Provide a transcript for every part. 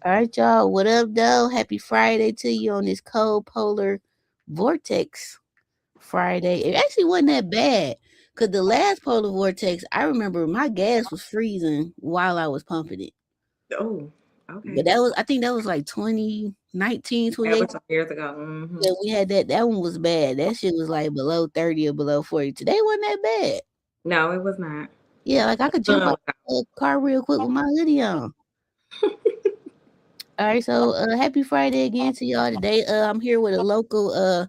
All right, y'all. What up, though? Happy Friday to you on this cold polar vortex Friday. It actually wasn't that bad because the last polar vortex, I remember my gas was freezing while I was pumping it. Oh, But okay. I think that was like 2019, That 2018. was some years ago. Hmm. Yeah, we had that. That one was bad. That shit was like below 30 or below 40. Today wasn't that bad. No, it was not. Yeah, like I could jump Sun out was out. the car real quick with my hoodie on. All right, so happy Friday again to y'all today. I'm here with a local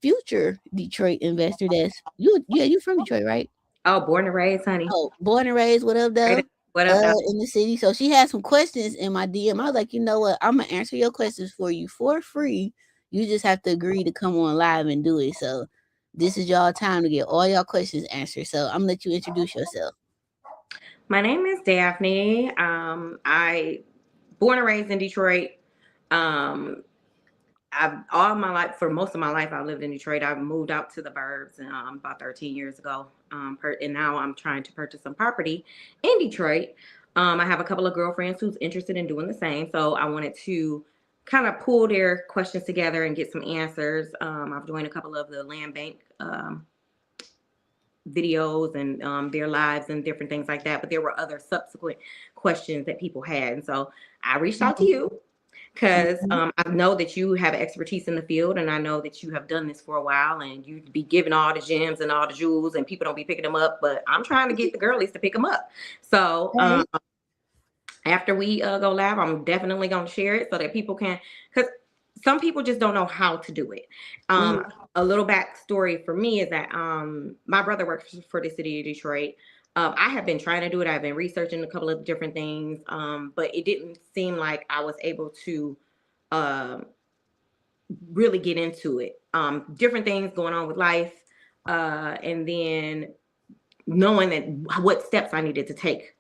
future Detroit investor. That's you. Yeah, you from Detroit, right? Oh, born and raised, honey. Oh, born and raised. What up, Right. though? What up, though? In the city. So she had some questions in my DM. I was like, you know what? I'm gonna answer your questions for you for free. You just have to agree to come on live and do it. So this is y'all time to get all y'all questions answered. So I'm gonna let you introduce yourself. My name is Daphne. I born and raised in Detroit. Um, I've all my life, for most of my life, I lived in Detroit. I moved out to the burbs about 13 years ago. And now I'm trying to purchase some property in Detroit. I have a couple of girlfriends who's interested in doing the same. So I wanted to kind of pull their questions together and get some answers. I've joined a couple of the land bank videos and their lives and different things like that. But there were other subsequent questions that people had. And so I reached out to you because Mhm. I know that you have expertise in the field, and I know that you have done this for a while, and you be giving all the gems and all the jewels, and people don't be picking them up. But I'm trying to get the girlies to pick them up. So All right. after we go live, I'm definitely going to share it so that people can, because some people just don't know how to do it. Mhm. A little backstory for me is that my brother works for the city of Detroit. I have been trying to do it. I've been researching a couple of different things, but it didn't seem like I was able to uh, really get into it. Different things going on with life, and then knowing that what steps I needed to take.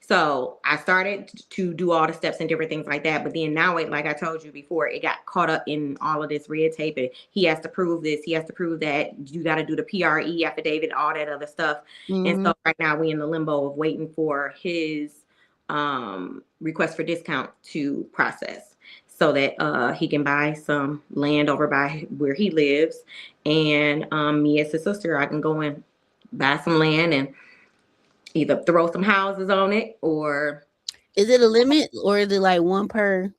So I started to do all the steps and different things like that. But then now it, like I told you before, it got caught up in all of this red tape. And he has to prove this, he has to prove that. You got to do the PRE affidavit, all that other stuff. And Mhm. so right now we in the limbo of waiting for his request for discount to process so that he can buy some land over by where he lives. And me as his sister, I can go and buy some land and either throw some houses on it or Is it a limit or is it like one per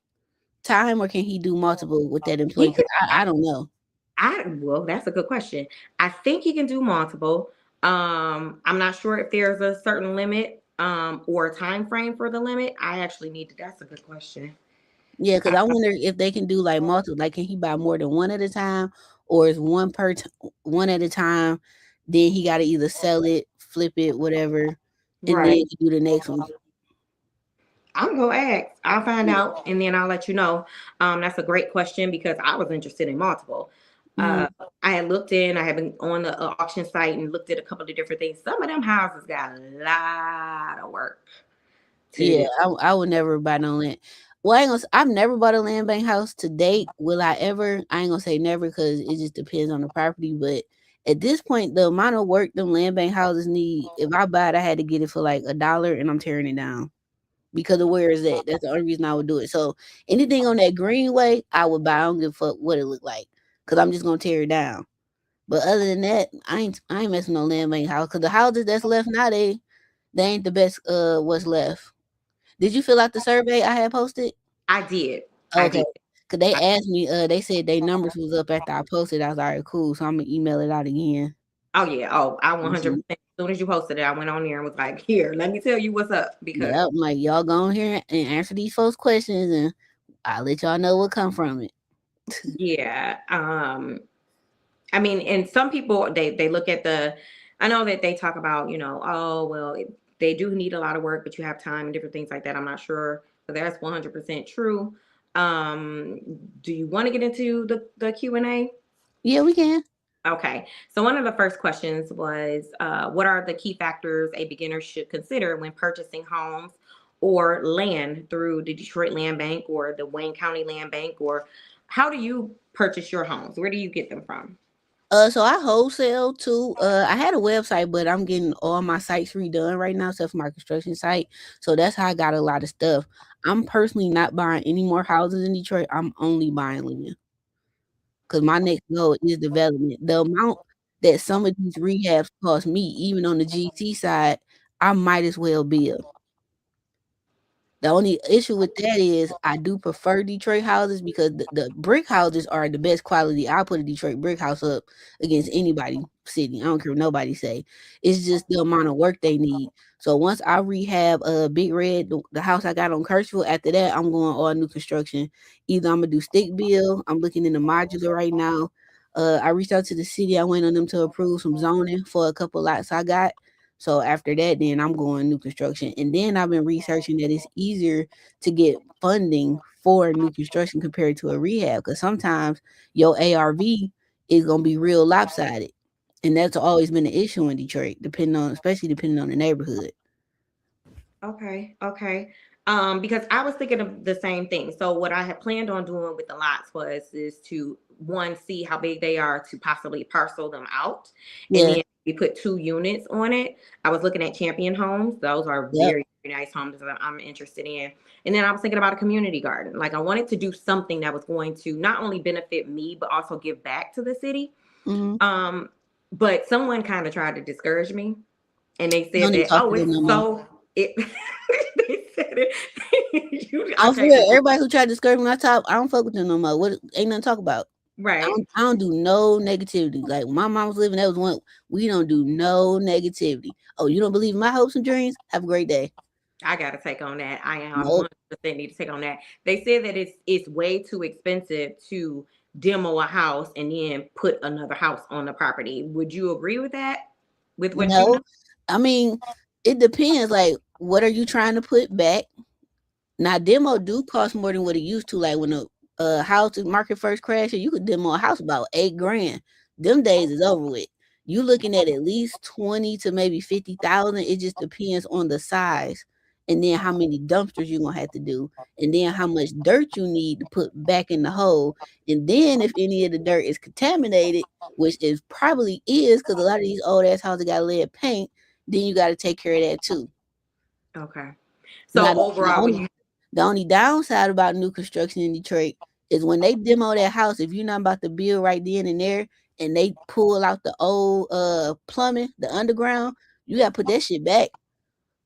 time, or can he do multiple with that employee? he Because can. I don't know. Well, that's a good question. I think he can do multiple. I'm not sure if there's a certain limit or a time frame for the limit. I actually need to. That's a good question. Yeah, because I wonder if they can do like multiple. Like, can he buy more than one at a time, or is one at a time? Then he got to either sell it, flip it, whatever, and then Right. do the next one. I'm gonna ask. I'll find out and then I'll let you know. That's a great question because I was interested in multiple. Uh, Mm, I had looked in. I had been on the auction site and looked at a couple of different things. Some of them houses got a lot of work to yeah, do. I would never buy no land. Well, I ain't gonna. I've never bought a land bank house to date. Will I ever? I ain't gonna say never because it just depends on the property. But at this point, the amount of work them land bank houses need, if I buy it, I had to get it for like $1, and I'm tearing it down because of where is that. That's the only reason I would do it. So anything on that greenway, I would buy. I don't give a fuck what it look like because I'm just gonna tear it down. But other than that, I ain't messing no land bank house because the houses that's left now they ain't the best. What's left? Did you fill out the survey I had posted? I did. I Okay. did. Cause they I, asked me, they said they numbers was up after I posted. I was all right, cool. So I'm gonna email it out again. oh yeah. Oh, I Mhm. 100%. As soon as you posted it, I went on there and was like, "Here, let me tell you what's up." Because Yep, I'm like y'all go on here and answer these folks' questions, and I'll let y'all know what come from it. yeah, I mean, and some people they look at the. I know that they talk about oh well, they do need a lot of work, but you have time and different things like that. I'm not sure, but that's 100% true. Um, do you want to get into the Q&A? Yeah, we can. Okay, so one of the first questions was, what are the key factors a beginner should consider when purchasing homes or land through the Detroit Land Bank or the Wayne County Land Bank, or how do you purchase your homes? Where do you get them from? So I wholesale too. I had a website, but I'm getting all my sites redone right now, except for my construction site. So that's how I got a lot of stuff. I'm personally not buying any more houses in Detroit. I'm only buying land because my next goal is development. The amount that some of these rehabs cost me, even on the GC side, I might as well build. The only issue with that is I do prefer Detroit houses because the brick houses are the best quality. I'll put a Detroit brick house up against anybody city. I don't care what nobody say. It's just the amount of work they need. So once I rehab Big Red, the house I got on Kirksville, after that I'm going all new construction. Either I'm gonna do stick bill. I'm looking into modular right now. I reached out to the city. I went on them to approve some zoning for a couple lots I got. So after that, then I'm going new construction. And then I've been researching that it's easier to get funding for new construction compared to a rehab because sometimes your ARV is gonna be real lopsided. And that's always been an issue in Detroit, depending on especially depending on the neighborhood. Okay, okay. Because I was thinking of the same thing. So what I had planned on doing with the lots was is to one see how big they are to possibly parcel them out, and Yeah. then we put 2 units on it. I was looking at Champion Homes; those are Yep. very, very nice homes that I'm interested in. And then I was thinking about a community garden. Like I wanted to do something that was going to not only benefit me but also give back to the city. Hmm. Um, but someone kind of tried to discourage me, and they You don't said need to that, talk oh, to them it's no more. so it. They said it. I I'm for can't real. do it. Everybody who tried to discourage me on top, I don't fuck with them no more. What ain't nothing to talk about. Right. I don't do no negativity. Like when my mom was living, that was one we don't do no negativity. Oh, you don't believe in my hopes and dreams? Have a great day. I gotta take on that. I am Nope. 100% need to take on that. They said that it's way too expensive to demo a house and then put another house on the property. Would you agree with that? With what you know? No. I mean, it depends. Like, what are you trying to put back? Now, demo do cost more than what it used to. Like when the house market first crashed, you could demo a house about 8 grand. Them days is over with. You looking at least 20 to maybe 50,000. It just depends on the size, and then how many dumpsters you gonna have to do, and then how much dirt you need to put back in the hole, and then if any of the dirt is contaminated, which is probably is because a lot of these old ass houses got lead paint, then you got to take care of that too. Okay. Now, So overall, when you the only downside about new construction in Detroit is when they demo that house, if you're not about to build right then and there, and they pull out the old plumbing, the underground, you gotta put that shit back.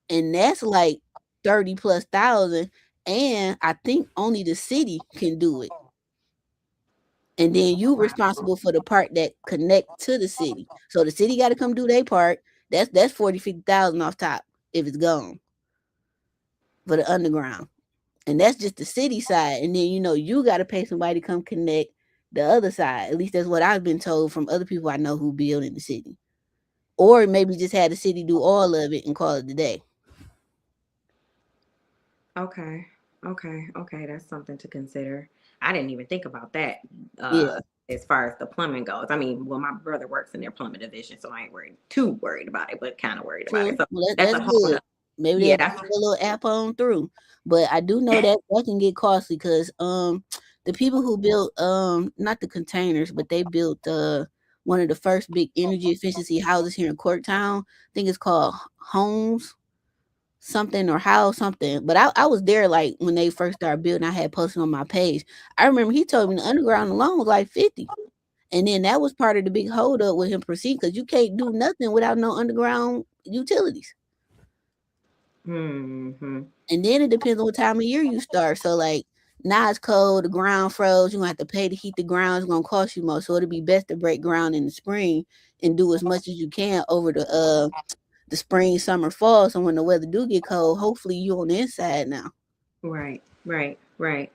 And that's like 30 plus thousand. And I think only the city can do it. And then you responsible for the part that connect to the city. So the city gotta come do their part. That's 40, 50,000 off top if it's gone for the underground. And that's just the city side. And then you got to pay somebody to come connect the other side. At least that's what I've been told from other people I know who build in the city. Or maybe just had the city do all of it and call it a day. okay, okay, that's something to consider. I didn't even think about that. Yeah, As far as the plumbing goes, I mean, well, my brother works in their plumbing division, so I ain't too worried about it, but kind of worried about it. true. So Well, that's that's a whole good. nother. Maybe Yeah, they'll that's put a little app on through. But I do know that that can get costly because the people who built not the containers, but they built one of the first big energy efficiency houses here in Corktown. I think it's called Homes something or how something. But I was there like when they first started building. I had posted on my page. I remember he told me the underground alone was like 50. And then that was part of the big holdup with him proceeding because you can't do nothing without no underground utilities. hmm And then it depends on what time of year you start. So like now it's cold, the ground froze, you're gonna have to pay to heat the ground, it's gonna cost you more. So it'd be best to break ground in the spring and do as much as you can over the spring, summer, fall. So when the weather do get cold, hopefully you on the inside now. right, right, right.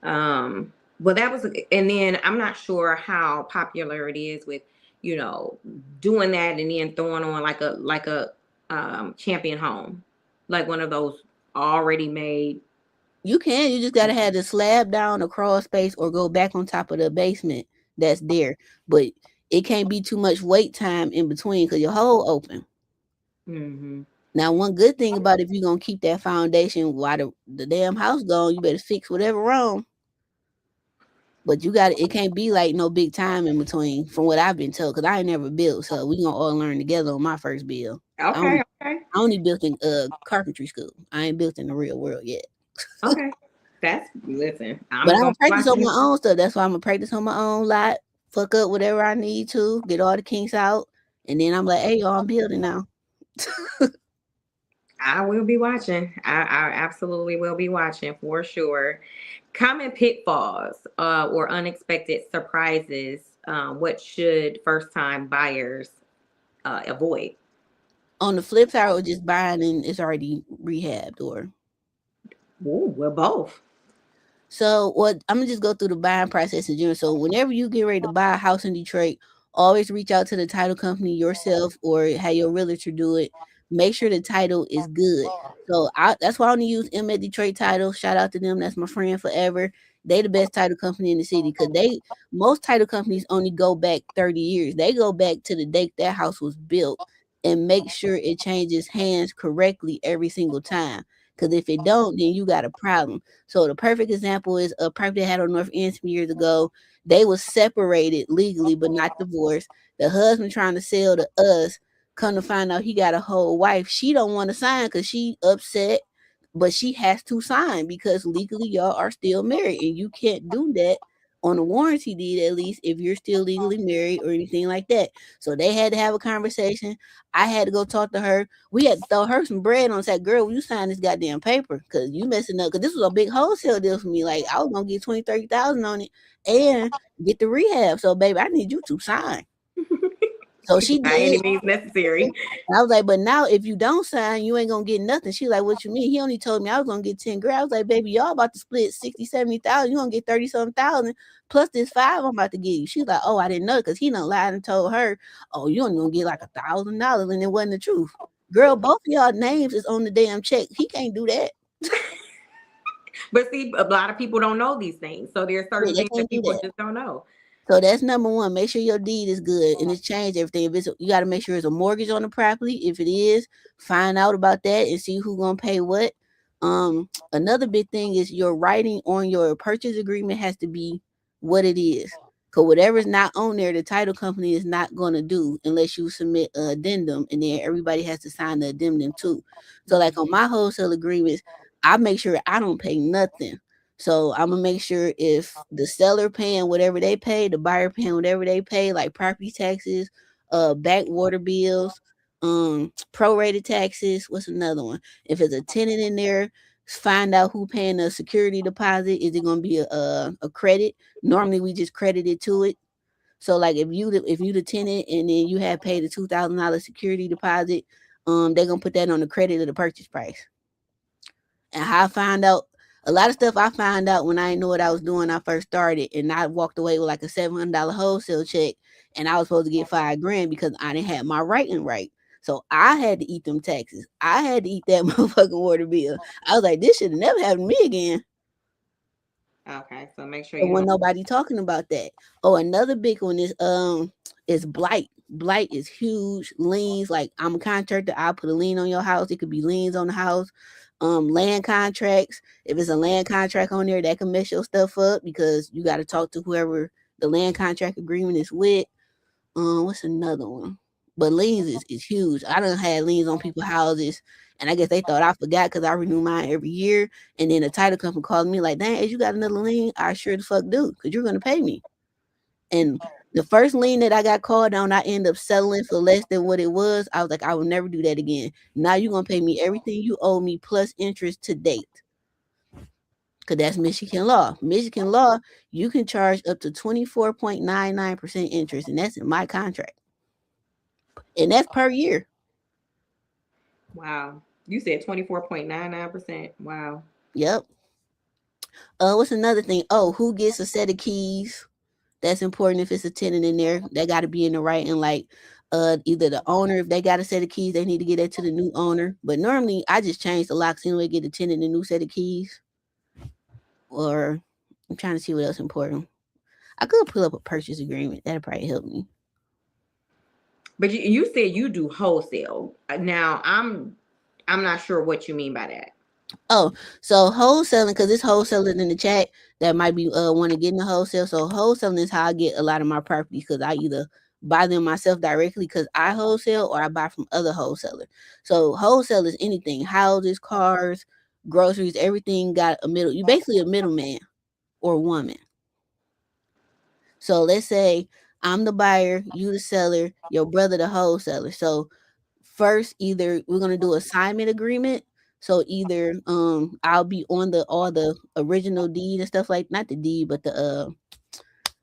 Um, well, that was, and then I'm not sure how popular it is with, you know, doing that and then throwing on like a champion home, like one of those already made. You can. You just gotta have the slab down, the crawl space, or go back on top of the basement that's there. But it can't be too much wait time in between because your hole open. Hmm Now, one good thing about if you're gonna keep that foundation while the damn house gone, you better fix whatever wrong. But you got it can't be like no big time in between from what I've been told, because I ain't never built, so we gonna all learn together on my first build. I Okay, only okay, I only built in carpentry school. I ain't built in the real world yet. okay. That's listen. But I'm I'm gonna gonna be practice on watching. my own stuff. That's why I'm gonna practice on my own lot, fuck up whatever I need to, get all the kinks out, and then I'm like, hey y'all, I'm building now. I will be watching. I absolutely will be watching for sure. Common pitfalls or unexpected surprises. What should first time buyers avoid? On the flip side, or just buying and it's already rehabbed, or Ooh, well, both. so what I'm gonna just go through the buying process in general. So whenever you get ready to buy a house in Detroit, always reach out to the title company yourself or have your realtor do it. Make sure the title is good. That's why I only use M at Detroit Title. Shout out to them. That's my friend forever. They the best title company in the city because they most title companies only go back 30 years. They go back to the date that house was built and make sure it changes hands correctly every single time. Because if it don't, then you got a problem. So the perfect example is a property I had on North End some years ago. They was separated legally, but not divorced. The husband trying to sell to us. Come to find out he got a whole wife. She don't want to sign because she upset, but she has to sign because legally y'all are still married, and you can't do that on a warranty deed at least if you're still legally married or anything like that. So they had to have a conversation. I had to go talk to her. We had to throw her some bread on. Say, girl, will you sign this goddamn paper? Because you messing up. Because this was a big wholesale deal for me. Like, I was going to get 20, 30,000 on it and get the rehab. So, baby, I need you to sign. So she By any did. means necessary. I was like, but now if you don't sign, you ain't gonna get nothing. She like, what you mean? He only told me I was gonna get 10 grand. I was like, baby, y'all about to split 60, 70,000. You gonna get 30 something thousand plus this five I'm about to give you. She's like, oh, I didn't know because he done lied and told her, oh, you only gonna get like $1,000, and it wasn't the truth. Girl, both of y'all names is on the damn check. He can't do that. But see, a lot of people don't know these things. So there's Yeah, certain they things that can't do people that. just don't know. So that's number one. Make sure your deed is good and it's changed everything. If it's you got to make sure it's a mortgage on the property. If it is, find out about that and see who gonna pay what. Another big thing is your writing on your purchase agreement has to be what it is. Cause whatever's not on there, the title company is not gonna do unless you submit an addendum, and then everybody has to sign the addendum too. So like on my wholesale agreements, I make sure I don't pay nothing. So I'm gonna make sure if the seller paying whatever they pay, the buyer paying whatever they pay, like property taxes, back water bills, prorated taxes. What's another one? If it's a tenant in there, find out who paying the security deposit. Is it gonna be a credit? Normally we just credit it to it. So like if you the tenant and then you have paid a $2,000 security deposit, they're gonna put that on the credit of the purchase price. And how I found out a lot of stuff I found out when I didn't know what I was doing when I first started, and I walked away with like a $700 wholesale check, and I was supposed to get 5 grand because I didn't have my writing right. So I had to eat them taxes. I had to eat that motherfucking water bill. I was like, this should have never happened to me again. Okay, so make sure But you when do. nobody talking about that. Oh, another big one is blight. Blight is huge. Liens, like I'm a contractor, I'll put a lien on your house. It could be liens on the house. Land contracts. If it's a land contract on there, that can mess your stuff up because you got to talk to whoever the land contract agreement is with. What's another one? But liens is huge. I done had liens on people's houses, and I guess they thought I forgot because I renew mine every year. And then the title company called me like, "Dang, you got another lien?" I sure the fuck do, because you're gonna pay me. And the first lien that I got called on, I ended up settling for less than what it was. I was like, I will never do that again. Now you're gonna pay me everything you owe me plus interest to date. Cause that's Michigan law. Michigan law, you can charge up to 24.99% interest, and that's in my contract. And that's per year. Wow. You said 24.99%. Wow. Yep. What's another thing? Oh, who gets a set of keys? That's important if it's a tenant in there. They got to be in the right and like either the owner, if they got a set of keys, they need to get that to the new owner. But normally I just change the locks anyway, get the tenant a new set of keys. Or I'm trying to see what else important. I could pull up a purchase agreement. That'd probably help me. But you said you do wholesale. Now I'm not sure what you mean by that. Oh, so wholesaling, because it's wholesalers in the chat that might be want to get into wholesale. So wholesaling is how I get a lot of my properties because I either buy them myself directly because I wholesale or I buy from other wholesalers. So wholesale is anything, houses, cars, groceries, everything got a middle. You basically a middleman or woman. So let's say I'm the buyer, you the seller, your brother the wholesaler. So first, either we're gonna do assignment agreement. So either I'll be on the all the original deed and stuff like, not the deed, but the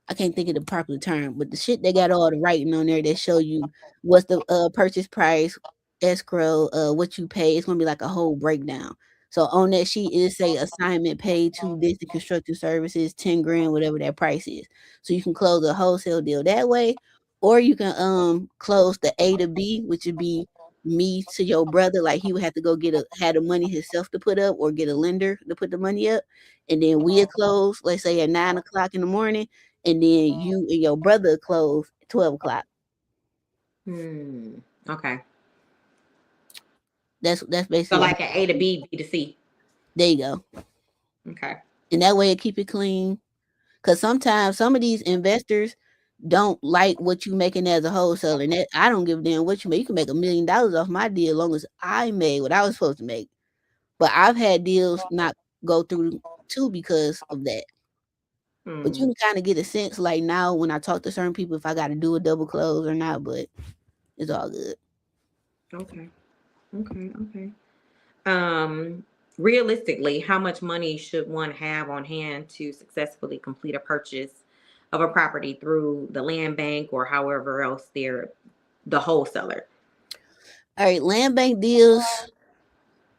I can't think of the proper term, but the shit they got all the writing on there that show you what's the purchase price, escrow, what you pay. It's gonna be like a whole breakdown. So on that sheet it say assignment paid to this the construction services, 10 grand, whatever that price is. So you can close a wholesale deal that way, or you can close the A to B, which would be me to your brother. Like he would have to go get a had the money himself to put up or get a lender to put the money up. And then we'll close, let's say at 9 o'clock in the morning, and then you and your brother close 12 o'clock. Hmm. Okay. That's So basically like an A to B, B to C. there you go. Okay. And that way it keep it clean. Cause sometimes some of these investors don't like what you making as a wholesaler. And that I don't give a damn what you make. You can make $1 million off my deal as long as I made what I was supposed to make. But I've had deals not go through too because of that. But you Hmm. can kind of get a sense like now when I talk to certain people if I got to do a double close or not. But it's all good. Okay. Okay. Okay. Um, Realistically, how much money should one have on hand to successfully complete a purchase of a property through the land bank or however else they're the wholesaler? All right, land bank deals.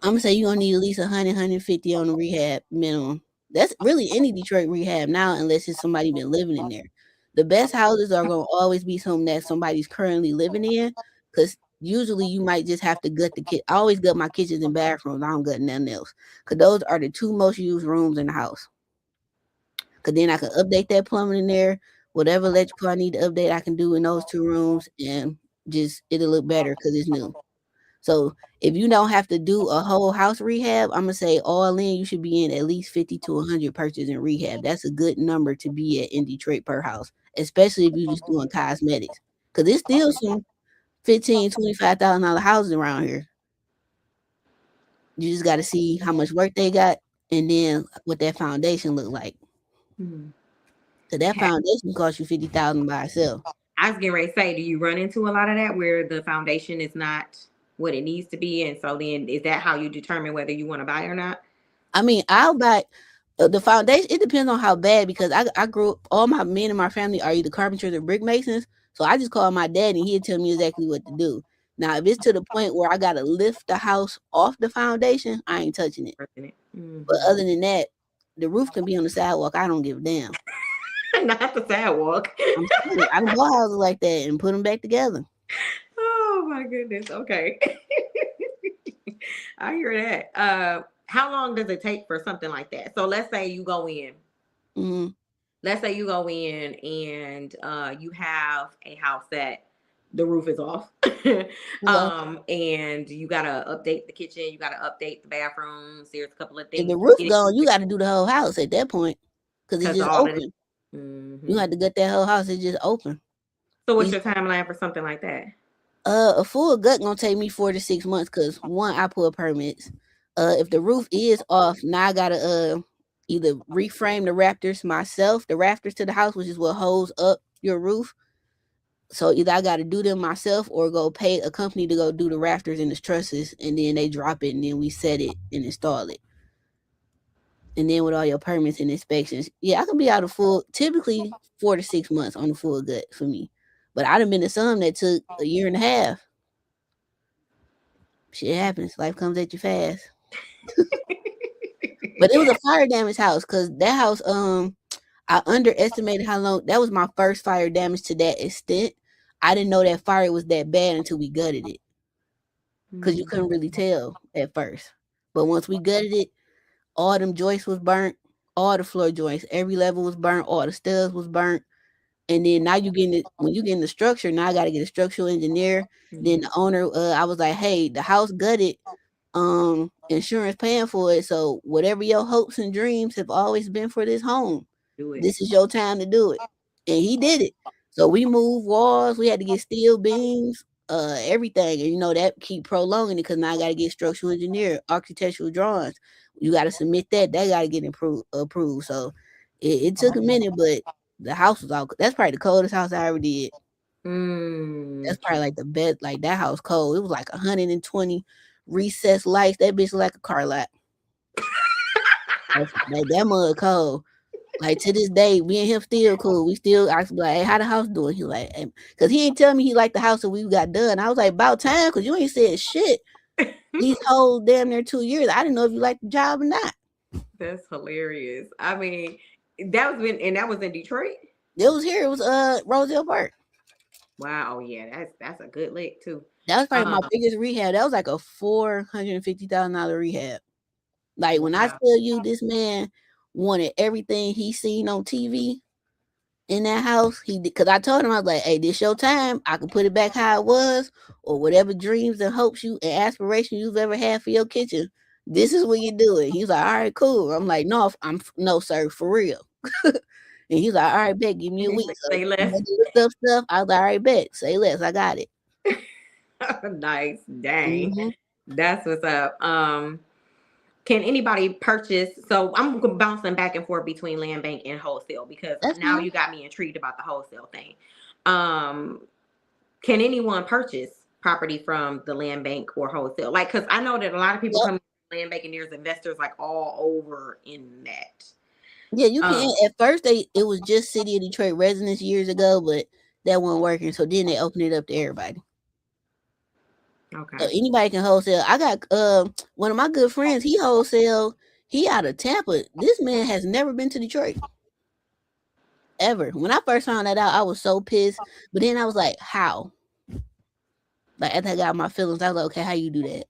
I'm gonna say you're gonna need at least 150 on the rehab minimum. That's really any Detroit rehab now, unless it's somebody been living in there. The best houses are gonna always be something that somebody's currently living in, because usually you might just have to gut the kit. I always gut my kitchens and bathrooms. I don't gut nothing else, because those are the two most used rooms in the house. Because then I can update that plumbing in there. Whatever electrical I need to update, I can do in those two rooms, and just it'll look better because it's new. So if you don't have to do a whole house rehab, I'm gonna say all in, you should be in at least 50 to 100 purchases in rehab. That's a good number to be at in Detroit per house, especially if you're just doing cosmetics. Cause there's still some 15, $25,000 houses around here. You just got to see how much work they got and then what that foundation look like. Hmm. So that foundation costs you 50,000 by itself. I was getting ready to say, do you run into a lot of that where the foundation is not what it needs to be? And so then is that how you determine whether you want to buy or not? I mean, I'll buy the foundation. It depends on how bad because I grew up. All my men in my family are either carpenters or brick masons. So I just call my dad and he'll tell me exactly what to do. Now, if it's to the point where I gotta lift the house off the foundation, I ain't touching it. But Mm-hmm. other than that, the roof can be on the sidewalk. I don't give a damn. Not the sidewalk. I'm telling you, I done bought houses like that and put them back together. Oh my goodness. Okay. I hear that. How long does it take for something like that? So let's say you go in. Mm-hmm. Let's say you go in and you have a house that the roof is off. Okay. And you gotta update the kitchen, you gotta update the bathrooms. There's a couple of If the things to roof get gone, you got to do the whole house at that point because it's because just all of it. open. You Mm-hmm. have to gut that whole house. It's just open. So what's You your timeline for something like that? A full gut gonna take me 4 to 6 months because one, I pull permits. If the roof is off, now I gotta either reframe the rafters myself, the rafters to the house, which is what holds up your roof. So either I gotta do them myself or go pay a company to go do the rafters and the trusses, and then they drop it, and then we set it and install it. And then with all your permits and inspections, yeah, I can be out of full typically 4 to 6 months on the full gut for me. But I'd have been to some that took a year and a half. Shit happens. Life comes at you fast. But it was a fire damage house because that house, I underestimated how long that was my first fire damage to that extent. I didn't know that fire was that bad until we gutted it because you Mm. couldn't really tell at first. But once we gutted it, all them joists was burnt, all the floor joints, every level was burnt, all the studs was burnt. And then now you getting it when you get in the structure, now I gotta get a structural engineer. Then Mhm. the owner, I was like, hey, the house gutted. insurance paying for it. So whatever your hopes and dreams have always been for this home, Do it. this is your time to do it. And he did it. So we moved walls, we had to get steel beams, everything. And that keep prolonging it because now I gotta get structural engineer, architectural drawings. You gotta submit that. That gotta get approved. So it took a minute, but the house was all that's probably the coldest house I ever did. That's Mm. probably like the best. Like that house cold. It was like 120 recessed lights. That bitch like a car lot. Like that mug cold. Like to this day, me and him still cool. We still I was like, hey, how the house doing? He like, hey, cause he didn't tell me he liked the house that we got done. I was like, about time, cause you ain't said shit. These whole damn near 2 years. I didn't know if you liked the job or not. That's hilarious. I mean, that was in Detroit. It was here. It was Roselle Park. Wow, yeah, that's a good lick too. That was probably Um, my biggest rehab. That was like a $450,000 rehab. Like when I wow. tell you this man wanted everything he seen on TV in that house, he did, because I told him I was like, "Hey, this your time. I can put it back how it was, or whatever dreams and hopes you and aspirations you've ever had for your kitchen. This is when you do it." He's like, "All right, cool." I'm like, "No, no, sir, for real." And he's like, "All right, bet, give me a week." So Say less. stuff. I was like, "All right, bet, say less. I got it." Nice. Dang. Hmm. That's what's up. Can anybody purchase? So I'm bouncing back and forth between land bank and wholesale because That's now fine. you got me intrigued about the wholesale thing. Um, can anyone purchase property from the land bank or wholesale? Like, because I know that a lot of people Yep. come to land bank and there's investors like all over in that. Yeah, you can. Um, At first, it was just City of Detroit residents years ago, but that wasn't working. So then they opened it up to everybody. So okay. anybody can wholesale. I got one of my good friends. He wholesale. He out of Tampa. This man has never been to Detroit ever. When I first found that out, I was so pissed. But then I was like, how? Like after I got my feelings, I was like, okay, how you do that?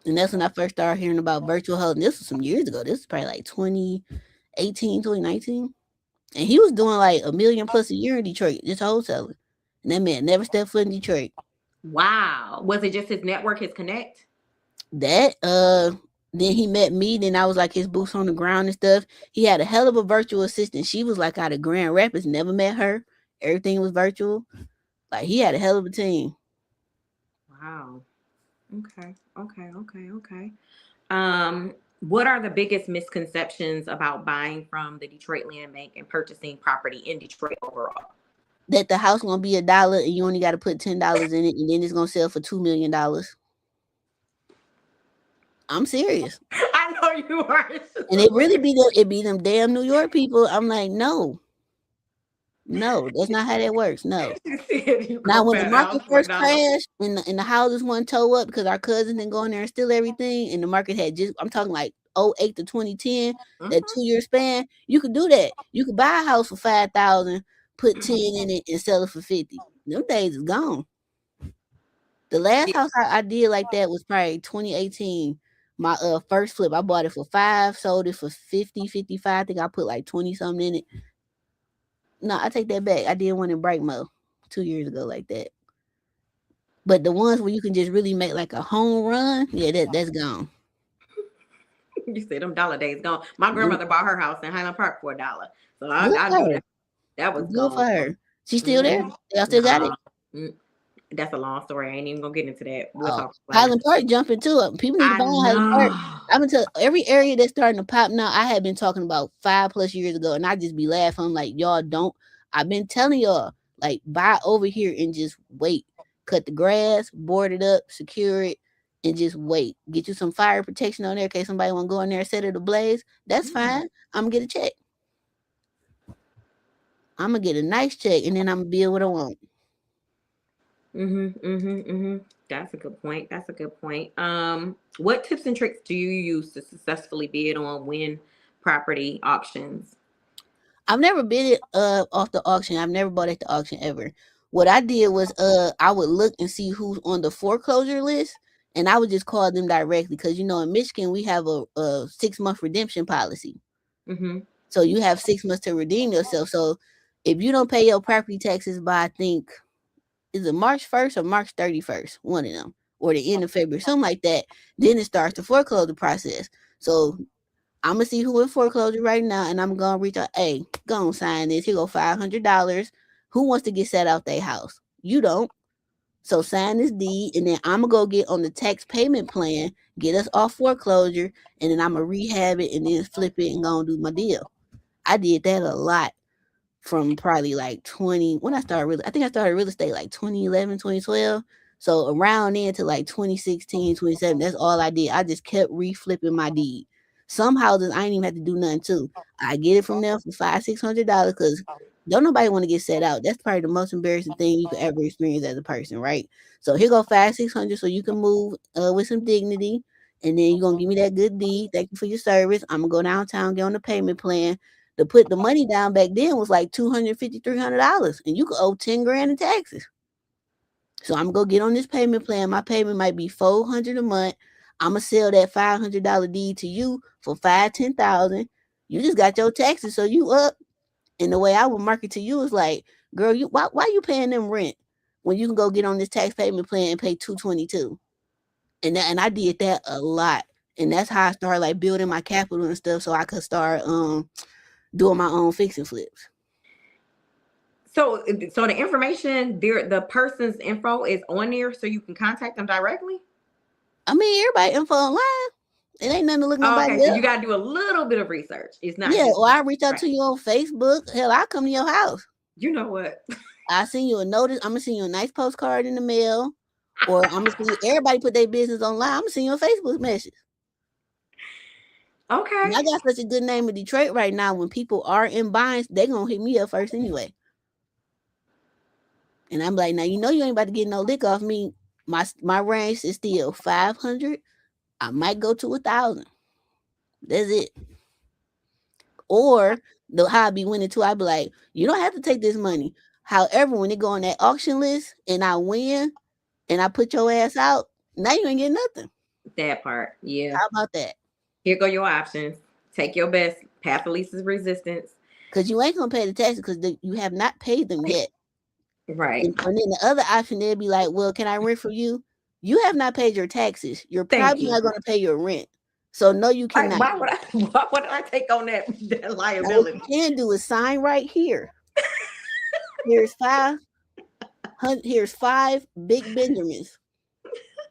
And that's when I first started hearing about virtual housing. This was some years ago. This was probably like 2018, 2019. And he was doing like a million plus a year in Detroit, just wholesaling. And that man never stepped foot in Detroit. Wow. Was it just his network, his connect? That then he met me, then I was like his boots on the ground and stuff. He had a hell of a virtual assistant. She was like out of Grand Rapids, never met her. Everything was virtual. Like he had a hell of a team. Wow. Okay. Okay. Okay. Okay. What are the biggest misconceptions about buying from the Detroit Land Bank and purchasing property in Detroit overall? That the house gonna be $1 and you only gotta put $10 in it and then it's gonna sell for $2 million. I'm serious. I know you are. And it be them damn New York people. I'm like, no, no, that's not how that works. No. You said you Now, go when the fat house market for a first dollar. crashed and the houses wouldn't tow up because our cousin didn't go in there and steal everything, and the market had just, I'm talking like '08 to 2010, that Mhm. 2 year span, you could do that. You could buy a house for 5,000, put 10 in it, and sell it for 50. Them days is gone. The last Yeah. house I did like that was probably 2018. My first flip, I bought it for 5, sold it for 50, 55. I think I put like 20 something in it. No, I take that back. I did one in Brightmo 2 years ago like that. But the ones where you can just really make like a home run, yeah, that's gone. You said them dollar days gone. My Good grandmother bought her house in Highland Park for a dollar. So I for know her. that that was Good for gone. her. She's still there. Hmm. Y'all still got it. Nah. Mm, that's a long story. I ain't even gonna get into that. We'll Oh, talk later. Highland Park jumping too. People need to I buy in Highland Park. know. I've been to every area that's starting to pop now. I had been talking about 5+ years ago, and I just be laughing. I'm like, y'all don't. I've been telling y'all, like, buy over here and just wait. Cut the grass, board it up, secure it, and just wait. Get you some fire protection on there in case somebody want to go in there and set it ablaze. That's Mm. fine. I'm gonna get a check. I'm gonna get a nice check, and then I'm gonna build what I want. Mhm, mhm, mhm. That's a good point. That's a good point. What tips and tricks do you use to successfully bid on win property auctions? I've never bid it off the auction. I've never bought at the auction ever. What I did was I would look and see who's on the foreclosure list, and I would just call them directly because in Michigan we have a 6 month redemption policy. Mhm. So you have 6 months to redeem yourself. So if you don't pay your property taxes by, I think, is it March 1st or March 31st, one of them, or the end of February, something like that. Then it starts the foreclosure process. So I'm gonna see who in foreclosure right now, and I'm gonna reach out. Hey, go on, sign this. Here go $500. Who wants to get set out their house? You don't. So sign this deed, and then I'm gonna go get on the tax payment plan, get us off foreclosure, and then I'm gonna rehab it and then flip it and go and do my deal. I did that a lot from probably like 20 when I started I think I started real estate like 2011, 2012. So around then to like 2016, 27, that's all I did. I just kept reflipping my deed. Some houses I ain't even have to do nothing to. I get it from them for $500-$600 because don't nobody want to get set out. That's probably the most embarrassing thing you could ever experience as a person, right? So here go 500-600 so you can move with some dignity. And then you're gonna give me that good deed. Thank you for your service. I'm gonna go downtown, get on the payment plan to put the money down back then was like $250-$300, and you could owe 10 grand in taxes. So I'm gonna go get on this payment plan. My payment might be $400 a month. I'm gonna sell that $500 deed to you for 5-10,000. You just got your taxes, so you up. And the way I would market to you is like, girl, you why you paying them rent when you can go get on this tax payment plan and pay 222? And I did that a lot, and that's how I started like building my capital and stuff, so I could start doing my own fix and flips. So the information there, the person's info is on there, so you can contact them directly. I mean, everybody info online. It ain't nothing to look Oh, nobody okay, so up. you got to do a little bit of research. It's not Yeah, just or I reach out right. to you on Facebook. Hell, I come to your house. You know what? I send you a notice. I'm gonna send you a nice postcard in the mail, or I'm gonna see everybody put their business online. I'm gonna send you a Facebook message. And Okay. I got such a good name in Detroit right now. When people are in binds, they gonna hit me up first anyway. And I'm like, now you know you ain't about to get no lick off me. My range is still 500. I might go to 1,000. That's it. Or the how I be winning too, I be like, you don't have to take this money. However, when it go on that auction list and I win and I put your ass out, now you ain't getting nothing. That part, yeah. How about that? Here go your options. Take your best. Path of least resistance. Because you ain't gonna pay the taxes because you have not paid them yet. Right. And then the other option they'll be like, well, can I rent for you? You have not paid your taxes. You're Thank probably you. not gonna pay your rent. So no, you Like, cannot. why would I? Why would I take on that Now, what you liability? can do is sign right here. Here's 500. Here's 5 big Benjamins.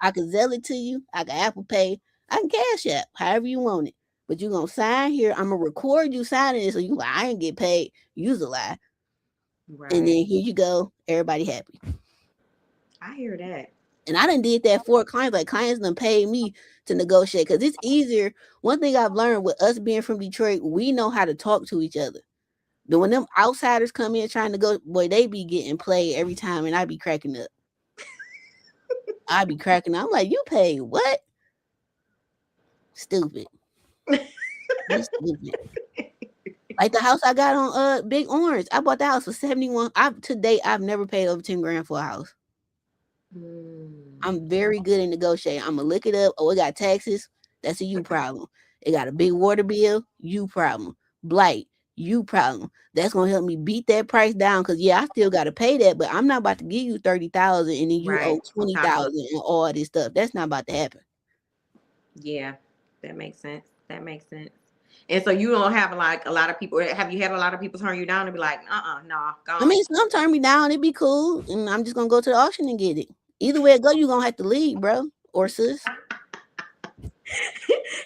I can Zelle it to you. I can Apple Pay. I can Cash App, however you want it. But you're going to sign here. I'm going to record you signing it so you like, I ain't get paid. Use a lie. And Right. then here you go. Everybody happy. I hear that. And I done did that for clients. Like clients done paid me to negotiate because it's easier. One thing I've learned with us being from Detroit, we know how to talk to each other. But when them outsiders come in trying to go, boy, they be getting played every time and I be cracking up. I be cracking up. I'm like, you paid what? Stupid. You stupid. Like the house I got on Big Orange. I bought the house for 71. To date, I've never paid over 10 grand for a house. Mm. I'm very good at negotiating. I'm gonna look it up. Oh, it got taxes. That's a you problem. It got a big water bill. You problem. Blight. You problem. That's gonna help me beat that price down. Cause yeah, I still gotta pay that, but I'm not about to give you 30,000 and then you owe Right. On top of 20,000 and all this stuff. That's not about to happen. yeah, that makes sense. That makes sense. And so you don't have like a lot of people. Have you had a lot of people turn you down and be like, nah, I gone. mean, some turn me down. It'd be cool, and I'm just gonna go to the auction and get it. Either way it go, you gonna have to leave, bro or sis.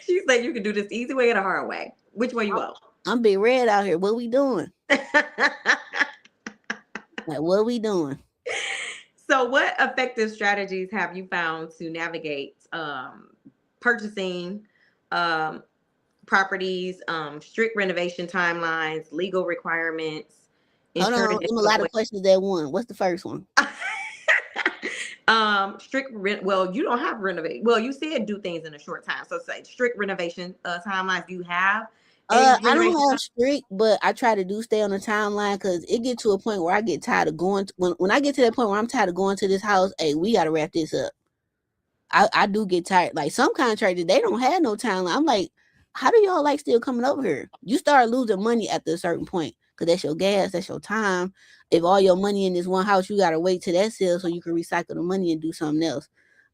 She said you can do this easy way or the hard way. Which way you go? I'm big red out here. What we doing? Like, what we doing? So, what effective strategies have you found to navigate purchasing um, properties, strict renovation timelines, legal requirements, Hold on, ensuring them a lot of questions at one. What's the first one? strict rent. Well, you don't have renovate. Well, you said do things in a short time. So, say strict renovation timelines. Do you have a I don't renovation have strict, but I try to do stay on the timeline because it get to a point where I get tired of going. When I get to that point where I'm tired of going to this house, hey, we gotta wrap this up. I do get tired. Like some contractors, they don't have no timeline. I'm like, how do y'all like still coming over here? You start losing money after a certain point because that's your gas, that's your time. If all your money in this one house, you gotta wait till that sells so you can recycle the money and do something else.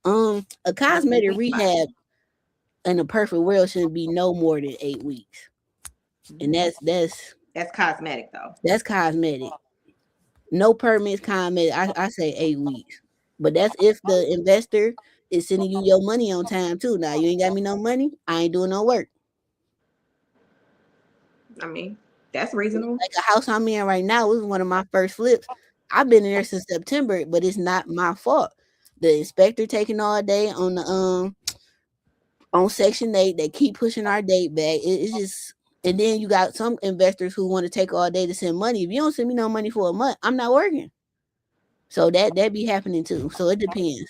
A cosmetic rehab in a perfect world shouldn't be no more than 8 weeks, and That's cosmetic though. that's cosmetic. No permits, cosmetic. I say 8 weeks, but that's if the investor is sending you your money on time too. Now you ain't got me no money, I ain't doing no work. I mean, that's reasonable. Like a house I'm in right now was one of my first flips. I've been in there since September, but it's not my fault. The inspector taking all day on the on Section 8. They keep pushing our date back. It's just, and then you got some investors who want to take all day to send money. If you don't send me no money for a month, I'm not working. So that be happening too. So it depends.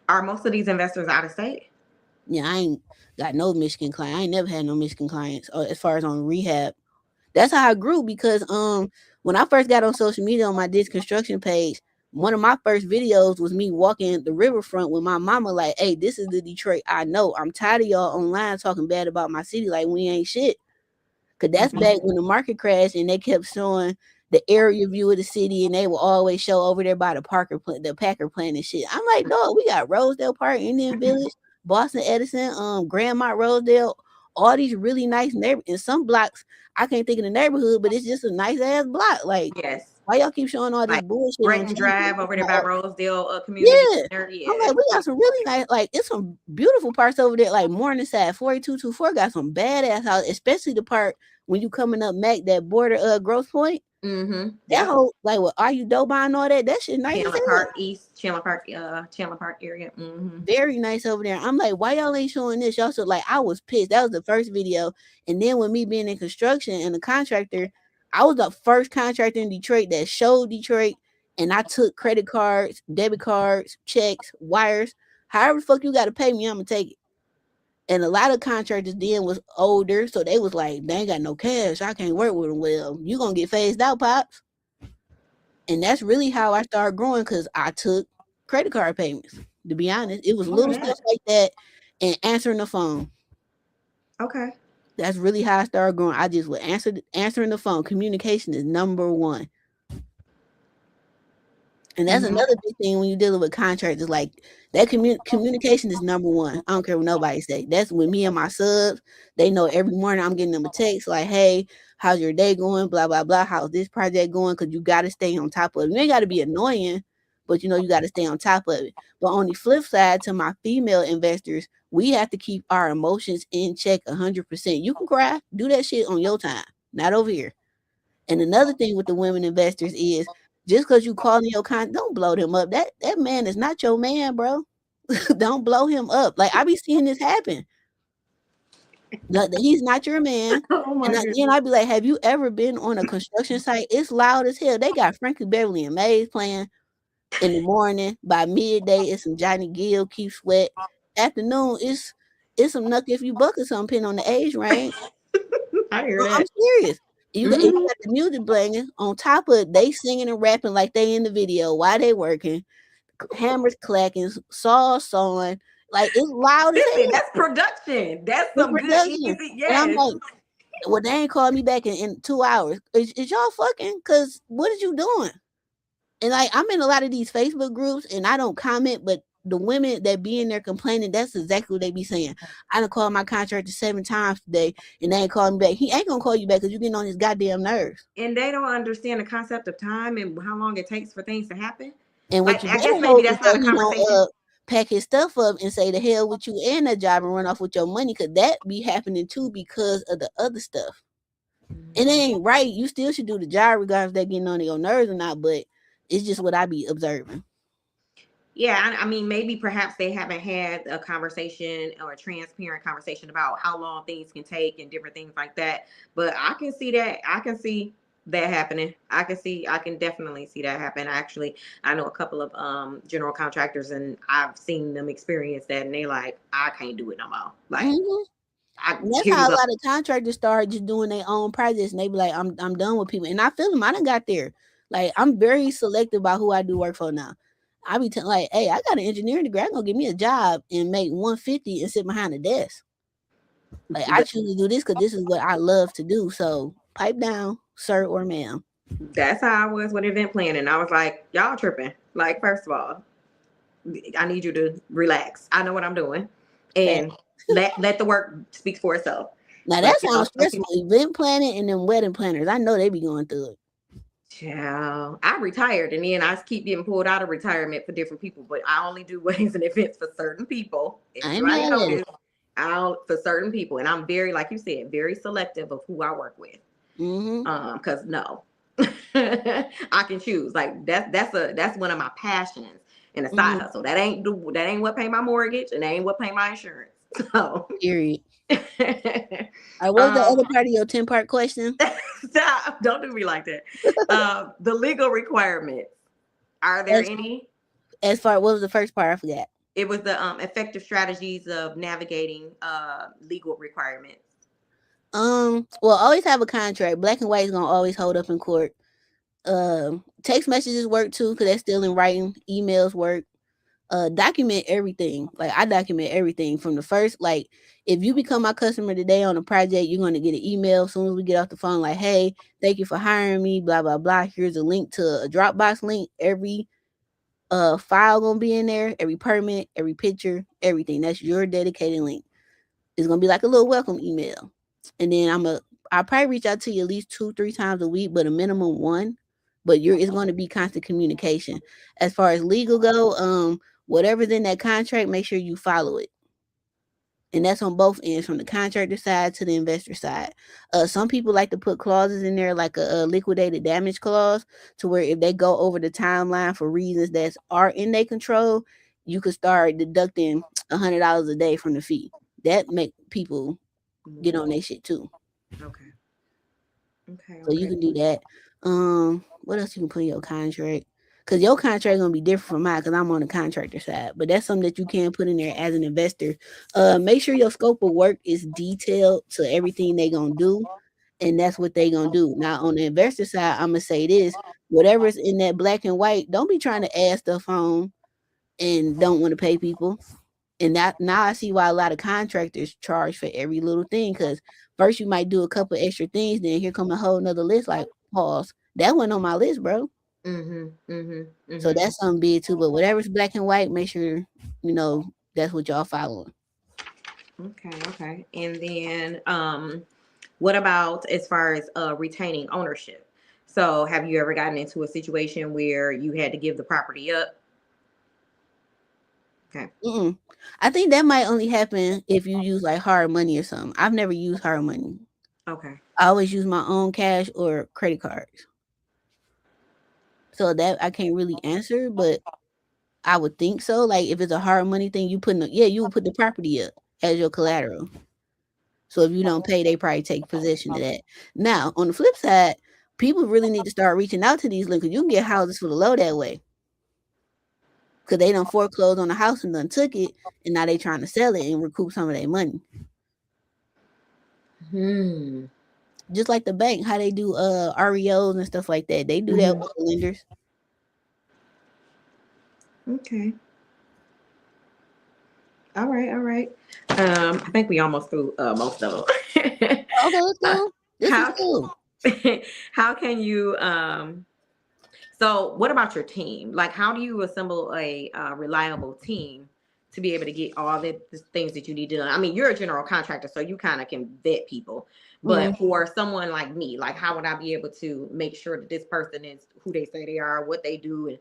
Are most of these investors out of state? Yeah, I ain't got no Michigan client. I ain't never had no Michigan clients as far as on rehab. That's how I grew because when I first got on social media on my disc construction page, one of my first videos was me walking the riverfront with my mama, like, hey, this is the Detroit I know. I'm tired of y'all online talking bad about my city like we ain't shit. Cause that's back when the market crashed and they kept showing the area view of the city and they will always show over there by the Packer plant and shit. I'm like, dog, we got Rosedale Park, Indian Village, Boston Edison, Grandmont Rosedale, all these really nice neighborhoods. In some blocks, I can't think of the neighborhood, but it's just a nice ass block. Like, Yes. why y'all keep showing all this Like bullshit on Brenton TV? Drive over there by Rosedale Community Yeah. Center. Yeah, I'm like, that's we got some really nice, like, it's some beautiful parts over there. Like Morningside, 4224 got some badass houses, especially the part when you coming up Mac, that border Gross Point. That Yep. whole, like, what, Are You Dope and all that? That shit nice as Chandler hell. Park East, Chandler Park area. Very nice over there. I'm like, why y'all ain't showing this? Y'all so like I was pissed. That was the first video. And then with me being in construction and the contractor, I was the first contractor in Detroit that showed Detroit, and I took credit cards, debit cards, checks, wires. However the fuck you gotta pay me, I'm gonna take it. And a lot of contractors then was older, so they was like, they ain't got no cash. I can't work with them. Well, you gonna get phased out, pops. And that's really how I started growing because I took credit card payments. To be honest, it was Oh, little stuff like that and answering the phone. okay. That's really how I started growing. I just would answering the phone. Communication is number one. And that's another big thing when you're dealing with contractors. Like that communication is number one. I don't care what nobody say. That's with me and my subs. They know every morning I'm getting them a text like, "Hey, how's your day going? Blah blah blah. How's this project going?" Because you got to stay on top of it. You ain't got to be annoying, but you got to stay on top of it. But on the flip side, to my female investors, we have to keep our emotions in check 100%. You can cry, do that shit on your time, not over here. And another thing with the women investors is just because you calling your don't blow them up. That man is not your man, bro. Don't blow him up. Like I be seeing this happen. He's not your man. Oh my And then goodness. I'd be like, have you ever been on a construction site? It's loud as hell. They got Frankie Beverly and Maze playing in the morning. By midday, it's some Johnny Gill, Keith Sweat. Afternoon, it's some Nuck If You Buck or something on the age range. I hear No, I'm that. serious. You Hmm. got the music playing on top of it, they singing and rapping like they in the video while they working, hammers clacking, saws sawing, like it's loud as Listen, hell. that's production. That's The some good production, easy. and I'm Yes. like, well, they ain't called me back in 2 hours. Is y'all fucking? Cause what is you doing? And like I'm in a lot of these Facebook groups, and I don't comment, but the women that be in there complaining, that's exactly what they be saying. I done called my contractor 7 times today, and they ain't calling me back. He ain't gonna call you back because you getting on his goddamn nerves. And they don't understand the concept of time and how long it takes for things to happen. And what Like, you I guess better maybe hope is that's not that a he don't conversation. pack his stuff up and say the hell with you and that job and run off with your money, because that be happening too because of the other stuff. And it ain't right. You still should do the job regardless if they're getting on your nerves or not, but it's just what I be observing. Yeah, I mean, maybe perhaps they haven't had a conversation or a transparent conversation about how long things can take and different things like that. But I can see that. I can see that happening. I can definitely see that happen. Actually, I know a couple of general contractors, and I've seen them experience that, and they like, I can't do it no more. Like, Hmm. I And that's here you how a go. lot of contractors start just doing their own projects, and they be like, I'm done with people. And I feel them. I done got there. Like I'm very selective about who I do work for now. I be like, hey, I got an engineering degree. I'm gonna give me a job and make 150 and sit behind a desk. Like I choose to do this because this is what I love to do. So pipe down, sir or ma'am. That's how I was with event planning. I was like, y'all tripping. Like, first of all. I need you to relax. I know what I'm doing, Fact. and let the work speak for itself. Now But that sounds some stressful. people, Event planning and then wedding planners. I know they be going through it. child, I retired, and then I keep getting pulled out of retirement for different people. But I only do weddings and events for certain people. I ain't Everybody mad at knows. it. I'll for certain people, and I'm very, like you said, very selective of who I work with. Mm-hmm. Because no, I can choose. Like that's one of my passions and a side Mm-hmm. hustle. That ain't what pay my mortgage, and that ain't what pay my insurance. So, Period. All right, what was the um, other part of your 10-part question? stop! Don't do me like that. The legal requirements. Are there As, any? as far what was the first part? I forgot. It was the effective strategies of navigating legal requirements. Well, always have a contract. Black and white is gonna always hold up in court. Text messages work too because that's still in writing. Emails work. Document everything. Like I document everything from the first. Like if you become my customer today on a project, you're gonna get an email as soon as we get off the phone. Like, hey, thank you for hiring me. Blah blah blah. Here's a link to a Dropbox link. Every file gonna be in there. Every permit, every picture, everything. That's your dedicated link. It's gonna be like a little welcome email. And then I'll probably reach out to you at least 2-3 times a week, but a minimum one. But it's going to be constant communication. As far as legal go, whatever's in that contract, make sure you follow it. And that's on both ends, from the contractor side to the investor side. Some people like to put clauses in there, like a liquidated damage clause, to where if they go over the timeline for reasons that are in their control, you could start deducting $100 a day from the fee. That make people get on Mm, their shit too. okay. Okay. So you Okay. can do that. What else you can put in your contract? Cause your contract gonna be different from mine, cause I'm on the contractor side. But that's something that you can put in there as an investor. Make sure your scope of work is detailed to everything they gonna do, and that's what they gonna do. Now on the investor side, I'm gonna say this: whatever's in that black and white, don't be trying to add stuff on and don't want to pay people. And that now I see why a lot of contractors charge for every little thing. Because first you might do a couple extra things, then here come a whole nother list. Like, pause, that went on my list, bro. Mhm. Mhm. So Mhm. that's something big too. But whatever's black and white, make sure you know that's what y'all following. Okay. Okay. And then, what about as far as retaining ownership? So, have you ever gotten into a situation where you had to give the property up? Okay. Mm-mm. I think that might only happen if you use like hard money or something. I've never used hard money. Okay. I always use my own cash or credit cards. So that I can't really answer, but I would think so. Like if it's a hard money thing, you would put the property up as your collateral. So if you don't pay, they probably take possession of that. Now, on the flip side, people really need to start reaching out to these lenders. You can get houses for the low that way. Cause they done foreclosed on the house and done took it, and now they trying to sell it and recoup some of their money. Hmm. Just like the bank, how they do REOs and stuff like that. They do that Mhm. with the lenders. Okay. All right. All right. I think we almost through most of them. Okay, let's uh, go. This was how cool. how can you So, what about your team? Like, how do you assemble a reliable team to be able to get all the things that you need done? I mean, you're a general contractor, so you kind of can vet people. Mhm. But for someone like me, like, how would I be able to make sure that this person is who they say they are, what they do, and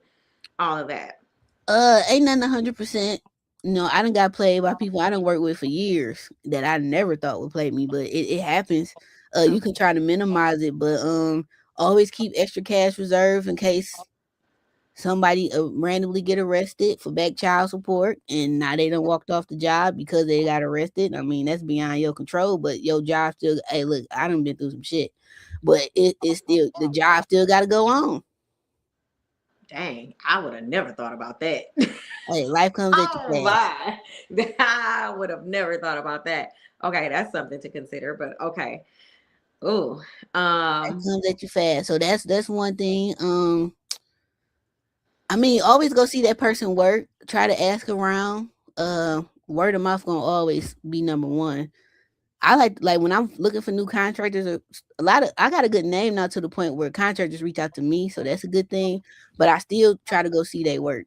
all of that? Ain't nothing 100%. No, I done got played by people I done worked with for years that I never thought would play me, but it happens. You Okay. can try to minimize it, but always keep extra cash reserve in case somebody randomly get arrested for back child support, and now they done walked off the job because they got arrested. I mean, that's beyond your control, but your job still. Hey, look, I done been through some shit, but it's still the job still got to go on. Dang, I would have never thought about that. Hey, life comes at you Oh fast. my. I would have never thought about that. Okay, that's something to consider, but okay. Oh, Life comes at you fast. So that's one thing. I mean, always go see that person work. Try to ask around. Word of mouth gonna always be number one. I like when I'm looking for new contractors. A lot of I got a good name now to the point where contractors reach out to me, so that's a good thing. But I still try to go see they work.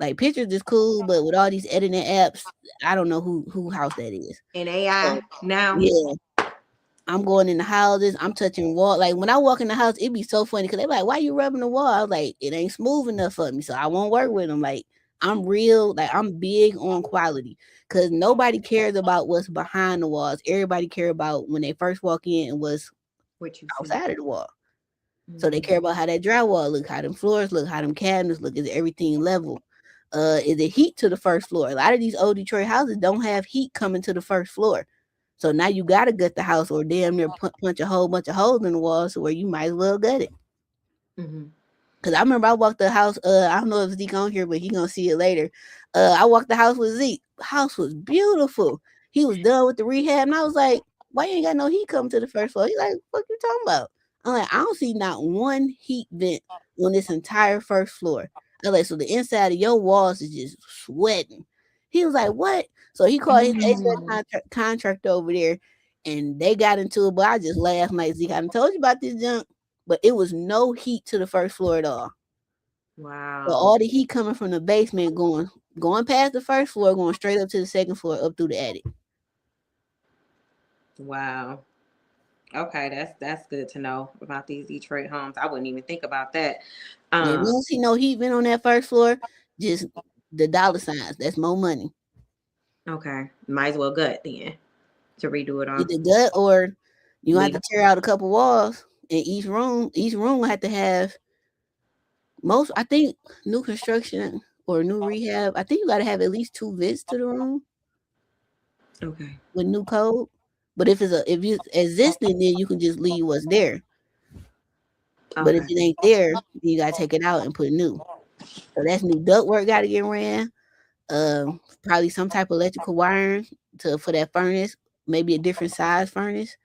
Like pictures is cool, but with all these editing apps, I don't know who house that is. And AI So now. yeah, I'm going in the houses. I'm touching wall. Like when I walk in the house, it'd be so funny because they're like, "Why you rubbing the wall?" I was like, "It ain't smooth enough for me, so I won't work with them." Like I'm real. Like I'm big on quality because nobody cares about what's behind the walls. Everybody care about when they first walk in and what's What you see. outside of the wall. So they Mm-hmm. care about how that drywall look, how them floors look, how them cabinets look. Is everything level? Is it heat to the first floor? A lot of these old Detroit houses don't have heat coming to the first floor. So now you gotta gut the house or damn near punch a whole bunch of holes in the walls so where you might as well gut it. Mm-hmm. Cause I remember I walked the house. I don't know if Zeke on here, but he gonna see it later. I walked the house with Zeke. House was beautiful. He was done with the rehab, and I was like, "Why you ain't got no heat coming to the first floor?" He's like, "What you talking about?" I'm like, "I don't see not one heat vent on this entire first floor." I was like, "So the inside of your walls is just sweating." He was like, "What?" So he called his Mm. HVAC contractor over there, and they got into it. But I just laughed like, "Zeke, I done told you about this junk." But it was no heat to the first floor at all. So Wow. all the heat coming from the basement going past the first floor, going straight up to the second floor, up through the attic. Wow. Okay, that's good to know about these Detroit homes. I wouldn't even think about that. And if you Um, don't see no heat vent on that first floor, just the dollar signs. That's more money. okay. Might as well gut then to redo it on Either gut or you gonna have leave. to tear out a couple walls in each room. Each room will have to have most. I think new construction or new rehab. I think you got to have at least two vents to the room Okay. with new code. But if it's existing, then you can just leave what's there. But if Okay. it ain't there, you gotta take it out and put new. So that's new duct work gotta get ran. Probably some type of electrical wiring to for that furnace, maybe a different size furnace.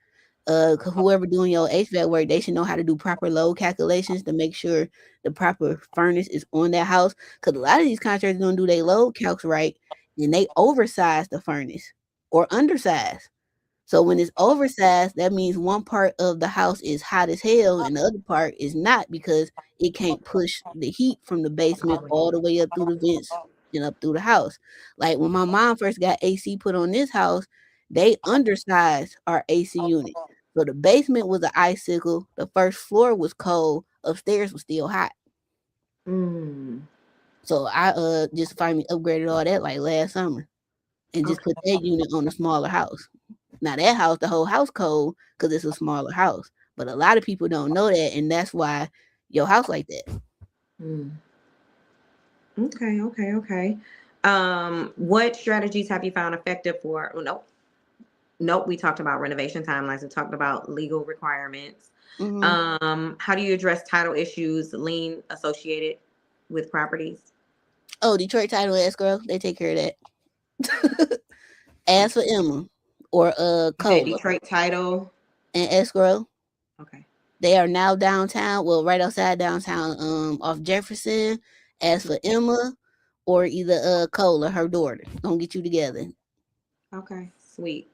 Whoever doing your HVAC work, they should know how to do proper load calculations to make sure the proper furnace is on that house. Because a lot of these contractors don't do their load calcs right, and they oversize the furnace or undersize. So when it's oversized, that means one part of the house is hot as hell and the other part is not because it can't push the heat from the basement all the way up through the vents and up through the house. Like when my mom first got AC put on this house, they undersized our AC unit. So the basement was an icicle, the first floor was cold, upstairs was still hot. Mm. So I just finally upgraded all that like last summer and just put Okay. that unit on a smaller house. Now that house, the whole house cold because it's a smaller house. But a lot of people don't know that, and that's why your house like that. Mm. Okay. Okay. Okay. What strategies have you found effective for? Oh, nope. Nope. We talked about renovation timelines. We talked about legal requirements. Hmm. How do you address title issues, lien associated with properties? Oh, Detroit Title and Escrow, they take care of that. As for Emma or You said Cola Detroit title. and Escrow, Okay. they are now downtown. Well, right outside downtown, off Jefferson. As for Emma or either Cola, her daughter, gonna get you together. Okay. Sweet.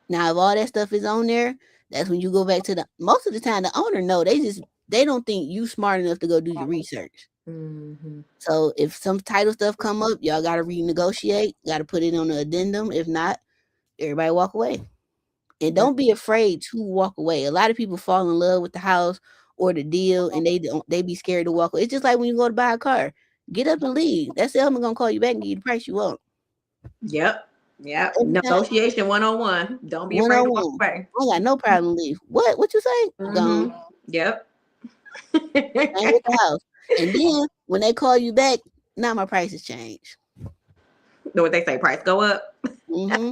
Now, if all that stuff is on there, that's when you go back to the. Most of the time, the owner know they don't think you smart enough to go do your research. Mm-hmm. So if some title stuff come up, y'all got to renegotiate. Got to put it on the addendum. If not, everybody walk away. And don't be afraid to walk away. A lot of people fall in love with the house or the deal, and they be scared to walk away. It's just like when you go to buy a car, get up and leave. That salesman gonna call you back and give you the price you want Yep. Yep. every time. Negotiation 101. Don't be afraid to walk 101. away. I got no problem leave. What you say? Gone. Mm-hmm. Yep. Same with the house. And then when they call you back, now my prices change. Know what they say? Price go up. Mm-hmm.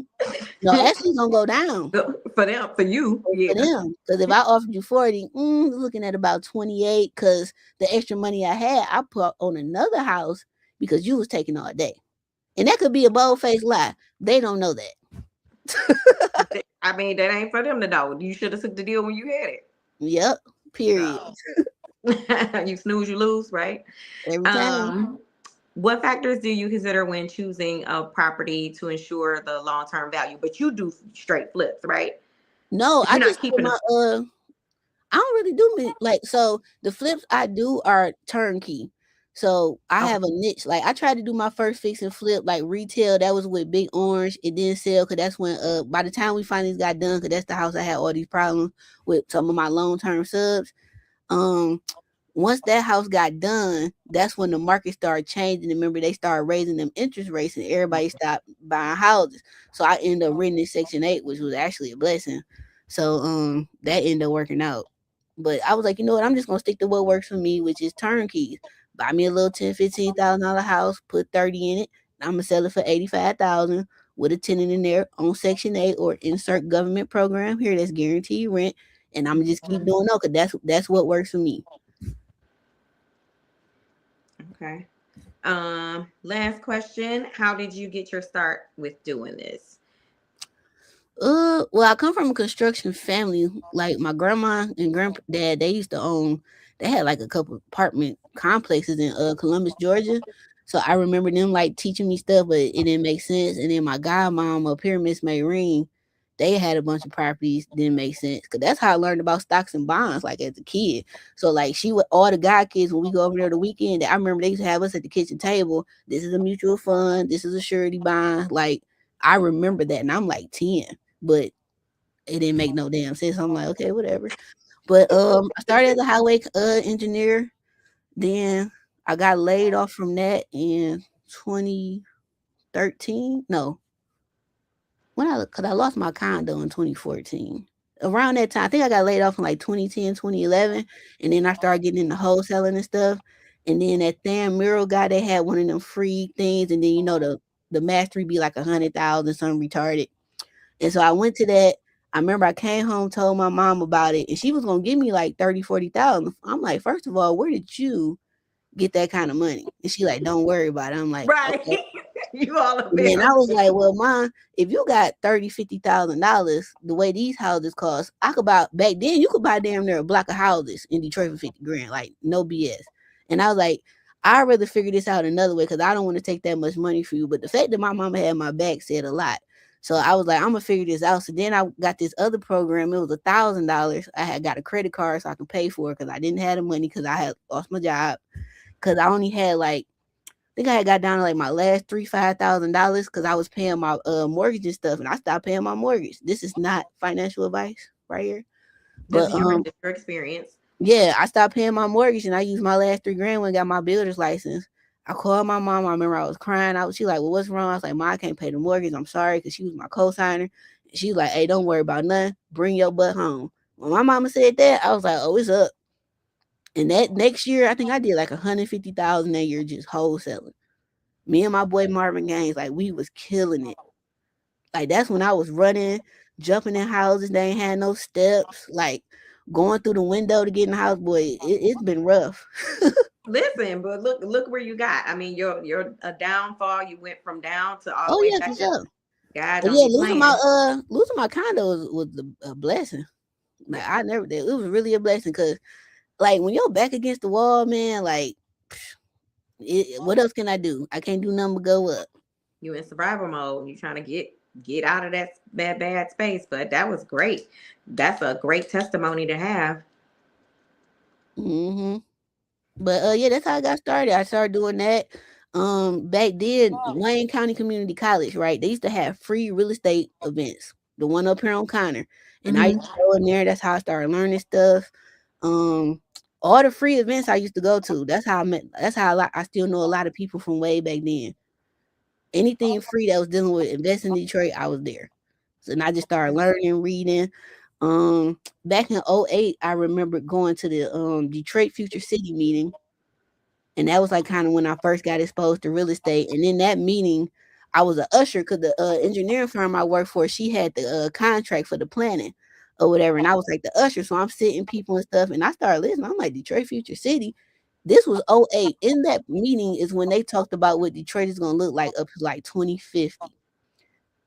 No, actually, it's gonna go down For them, for you, for yeah. them. Because if I offered you 40, looking at about 28. Because the extra money I had, I put on another house because you was taking all day, and that could be a bold faced lie. They don't know that. I mean, that ain't for them to know. You should have took the deal when you had it. Yep. Period. So you snooze, you lose, right? Every time. Um, what factors do you consider when choosing a property to ensure the long term value? But you do straight flips, right? No, But I you're not just put keeping my them. I don't really do like so the flips I do are turnkey. So I Okay. have a niche. Like I tried to do my first fix and flip, like retail. That was with Big Orange. It didn't sell because that's when by the time we finally got done, because that's the house I had all these problems with some of my long term subs. Um, Once that house got done, that's when the market started changing. Remember, they started raising them interest rates, and everybody stopped buying houses. So I ended up renting in Section 8, which was actually a blessing. So that ended up working out. But I was like, you know what? I'm just gonna stick to what works for me, which is turnkeys. Buy me a little $10,000, $15,000 house, put 30 in it. I'm gonna sell it for 85,000 with a tenant in there on Section 8 or insert government program here that's guaranteed rent. And I'm gonna just keep Mhm. doing that because that's what works for me. Okay. Last question. How did you get your start with doing this? Well, I come from a construction family. Like my grandma and granddad, they used to own. They had like a couple apartment complexes in Columbus, Georgia. So I remember them like teaching me stuff, but it didn't make sense. And then my godmom up here, Miss Mayreen, they had a bunch of properties didn't make sense because that's how I learned about stocks and bonds like as a kid. So like she would all the god kids when we go over there the weekend. I remember they used to have us at the kitchen table. This is a mutual fund. This is a surety bond. Like I remember that, and I'm like 10, but it didn't make no damn sense. I'm like, okay, whatever. But I started as a highway engineer. Then I got laid off from that in 2013. No, when I because I lost my condo in 2014. Around that time, I think I got laid off in like 2010, 2011, and then I started getting into wholesaling and stuff. And then that damn mural guy, they had one of them free things, and then the mastery be like 100,000, something retarded. And so I went to that. I remember I came home, told my mom about it, and she was gonna give me like 30, 40,000. I'm like, first of all, where did you get that kind of money? And she like, don't worry about it. I'm like, Right. okay. You all up And in then her I was business. like, well, mom, if you got 30, $50,000, the way these houses cost, I could buy back then. You could buy damn near a block of houses in Detroit for 50 grand, like no BS. And I was like, I'd rather figure this out another way because I don't want to take that much money for you. But the fact that my mama had my back said a lot. So I was like, I'm gonna figure this out. So then I got this other program. It was $1,000. I had got a credit card so I could pay for it because I didn't have the money because I had lost my job. Because I only had like think I had got down to like my last $5,000 because I was paying my mortgage and stuff, and I stopped paying my mortgage. This is not financial advice right here, This but is your experience. yeah, I stopped paying my mortgage and I used my last 3 grand when I got my builder's license. I called my mom. I remember I was crying. She like, well, what's wrong? I was like, Mom, I can't pay the mortgage. I'm sorry, because she was my co-signer. And she was like, hey, don't worry about nothing. Bring your butt home. When my mama said that, I was like, oh, it's up. And that next year, I think I did like 150,000 that year just wholesaling. Me and my boy Marvin Gaines, like we was killing it. Like that's when I was running, jumping in houses. They ain't had no steps. Like going through the window to get in the house. Boy, it's been rough. Listen, but look where you got. I mean, your a downfall. You went from down to all the Oh way yeah, for back up. sure. God But don't yeah, be playing. losing my condo was a blessing. Like I never did. It was really a blessing because like when you're back against the wall, man, like what else can I do? I can't do nothing but go up. You in survival mode. You trying to get out of that bad space. But that was great. That's a great testimony to have. Hmm. But yeah, that's how I got started. I started doing that. Back then, Wayne County Community College, right? They used to have free real estate events. The one up here on Connor, and I used Hmm. to go in there. That's how I started learning stuff. Um, all the free events I used to go to. That's how I met. That's how I still know a lot of people from way back then. Anything free that was dealing with investing in Detroit, I was there. So and I just started learning, reading. Back in '08, I remember going to the Detroit Future City meeting, and that was like kind of when I first got exposed to real estate. And in that meeting, I was a usher because the engineering firm I worked for, she had the contract for the planning or whatever. And I was like the usher. So I'm sitting people and stuff. And I started listening. I'm like, Detroit Future City. This was '08. In that meeting is when they talked about what Detroit is going to look like up to like 2050.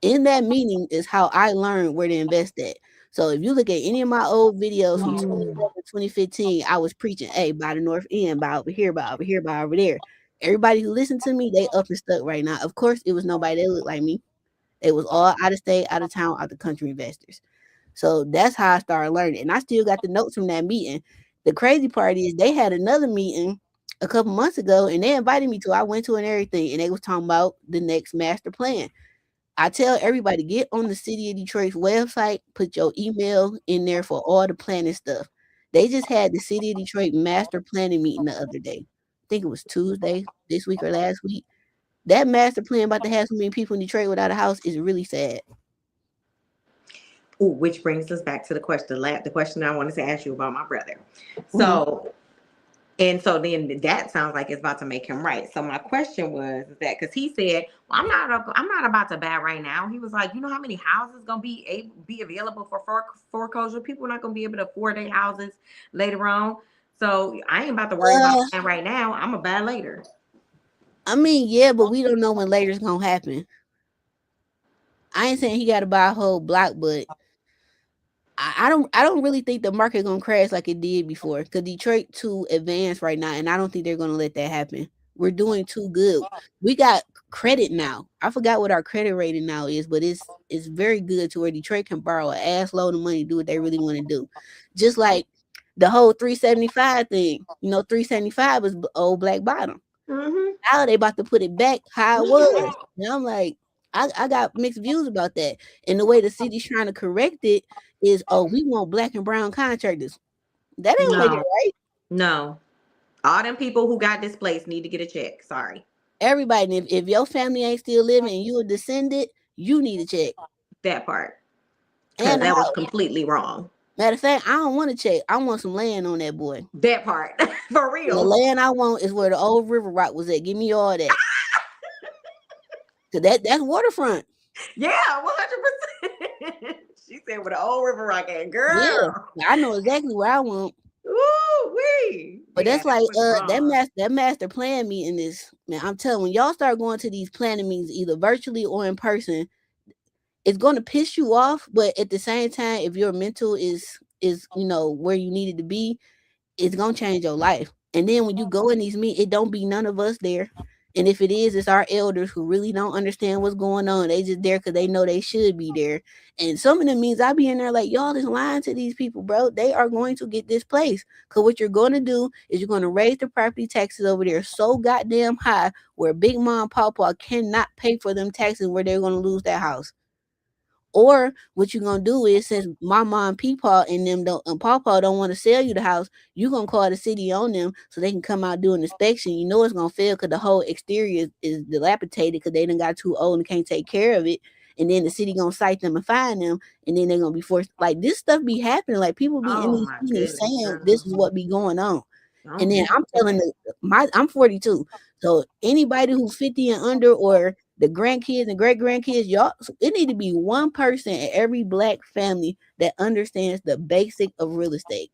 In that meeting is how I learned where to invest at. So if you look at any of my old videos from Mm. 2011, 2015, I was preaching, hey, by the North End, by over here, by over here, by over there. Everybody who listened to me, they up and stuck right now. Of course, it was nobody that looked like me. It was all out of state, out of town, out of country investors. So that's how I started learning. And I still got the notes from that meeting. The crazy part is they had another meeting a couple months ago, and they invited me to. I went to and everything, and they was talking about the next master plan. I tell everybody, get on the City of Detroit's website, put your email in there for all the planning stuff. They just had the City of Detroit master planning meeting the other day. I think it was Tuesday this week or last week. That master plan about to have so many people in Detroit without a house is really sad. Ooh, which brings us back to the question, the question I wanted to ask you about my brother. Mhm. So, and so then that sounds like it's about to make him right. So my question was that because he said, "Well, I'm not about to buy right now." He was like, "You know how many houses gonna be available for foreclosure? People are not gonna be able to afford their houses later on. So I ain't about to worry about Uh, buying right now. I'm gonna buy later." I mean, yeah, but we don't know when later's gonna happen. I ain't saying he got to buy a whole block, but I don't really think the market gonna crash like it did before. Cause Detroit too advanced right now, and I don't think they're gonna let that happen. We're doing too good. We got credit now. I forgot what our credit rating now is, but it's very good to where Detroit can borrow an ass load of money to do what they really want to do. Just like the whole 375 thing. 375 was old black bottom. Mm-hmm. Now they about to put it back how it was. And I'm like, I got mixed views about that. And the way the city's trying to correct it is, oh, we want black and brown contractors. That ain't make it No, right. no. All them people who got displaced need to get a check. Sorry, Everybody, and if your family ain't still living and you a descendant, you need a check. that part, because And the that was house. completely wrong. Matter of fact, I don't want a check. I want some land on that boy. That part, for And the real. land I want is where the old river rock was at. Give me all that. Cause that's waterfront. Yeah, 100%. She said with an old river rock at Yeah. girl. I know exactly where I want. Ooh wee. But Yeah, that's that like was wrong. that master plan meeting is, man, I'm telling you, when y'all start going to these planning meetings either virtually or in person, it's gonna piss you off, but at the same time, if your mental is where you need it to be, it's gonna change your life. And then when you go in these meetings, it don't be none of us there. And if it is, it's our elders who really don't understand what's going on. They just there because they know they should be there. And some of them means I be in there like, y'all is lying to these people, bro. They are going to get this place. Cause what you're gonna do is you're gonna raise the property taxes over there so goddamn high where Big Mom and Papa cannot pay for them taxes where they're gonna lose that house. Or what you gonna do is since mama and Peepaw and them don't and Pawpaw don't want to sell you the house, you gonna call the city on them so they can come out do an inspection. You know it's gonna fail because the whole exterior is dilapidated because they done got too old and can't take care of it. And then the city gonna cite them and fine them, and then they're gonna be forced. Like this stuff be happening. Like people be in Oh these my meetings goodness, saying this girl. is what be going on. And Don't then be I'm telling that. I'm 42. So anybody who's 50 and under or the grandkids and great grandkids, y'all, it need to be one person in every black family that understands the basic of real estate.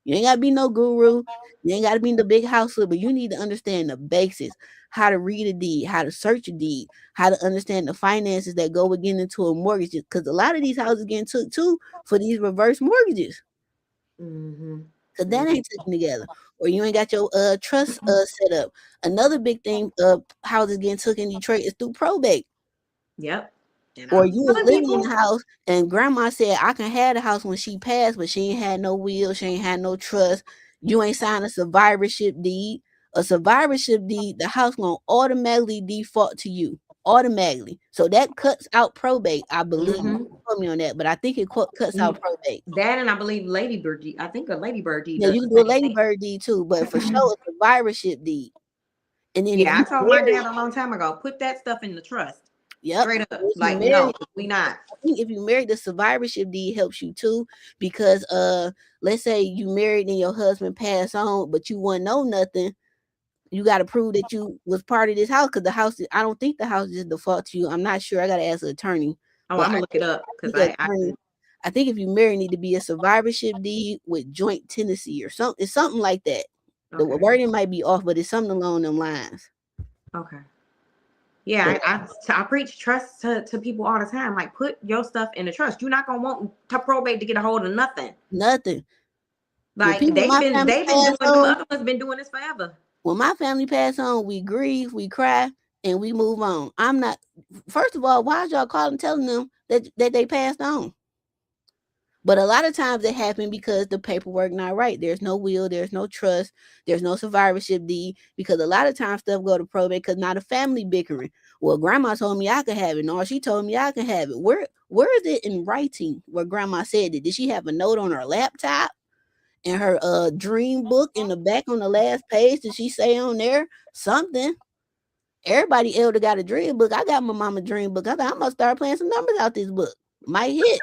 You ain't gotta be no guru, you ain't gotta be the big house flipper. You need to understand the basics, how to read a deed, how to search a deed, how to understand the finances that go with getting into a mortgage. Because a lot of these houses getting took too for these reverse mortgages. Mm-hmm. Cause that Mm-hmm. ain't taken together. Or you ain't got your trust set up. Another big thing houses getting took in Detroit is through probate. Yep. And Or I'm you was telling living in people, the house and grandma said I can have the house when she passed, but she ain't had no will, she ain't had no trust. You ain't signed a survivorship deed. A survivorship deed, the house gonna automatically default to you. Automatically. So that cuts out probate, I believe. mm-hmm. Quote me on that, but I think it cuts out probate. That and I believe Ladybird G. I think a Ladybird G Yeah, does you the can do a same ladybird deed too, but for thing. sure a survivorship deed. And then if Yeah, I you told my married, dad a long time ago, put that stuff in the trust. yep. Straight up. If you Like, no, married, 'cause we not. I think if you married, the survivorship deed helps you too because let's say you married and your husband passed on, but you wouldn't know nothing. You got to prove that you was part of this house because the house. I don't think the house is default to you. I'm not sure. I got to ask the attorney, Oh, but I'm gonna look it up because think the I attorney. I think if you marry, need to be a survivorship deed with joint tenancy or something. It's something like that. The okay. wording might be off, but it's something along them lines. Okay. Yeah, But I preach trust to people all the time. Like, put your stuff in the trust. You're not gonna want to probate to get a hold of nothing. nothing. When Like people in my family they've been pass doing them on, other ones been doing this forever. when my family pass on, we grieve, we cry, and we move on. I'm not. First of all, why is y'all calling telling them that they passed on? But a lot of times it happened because the paperwork not right. There's no will, there's no trust, there's no survivorship deed. Because a lot of times stuff go to probate because not a family bickering. Well, grandma told me I could have it. No, she told me I can have it. Where is it in writing where grandma said it? Did she have a note on her laptop and her dream book in the back on the last page? Did she say on there something? Everybody elder got a dream book. I got my mama dream book. I thought I'm gonna start playing some numbers out this book. Might hit.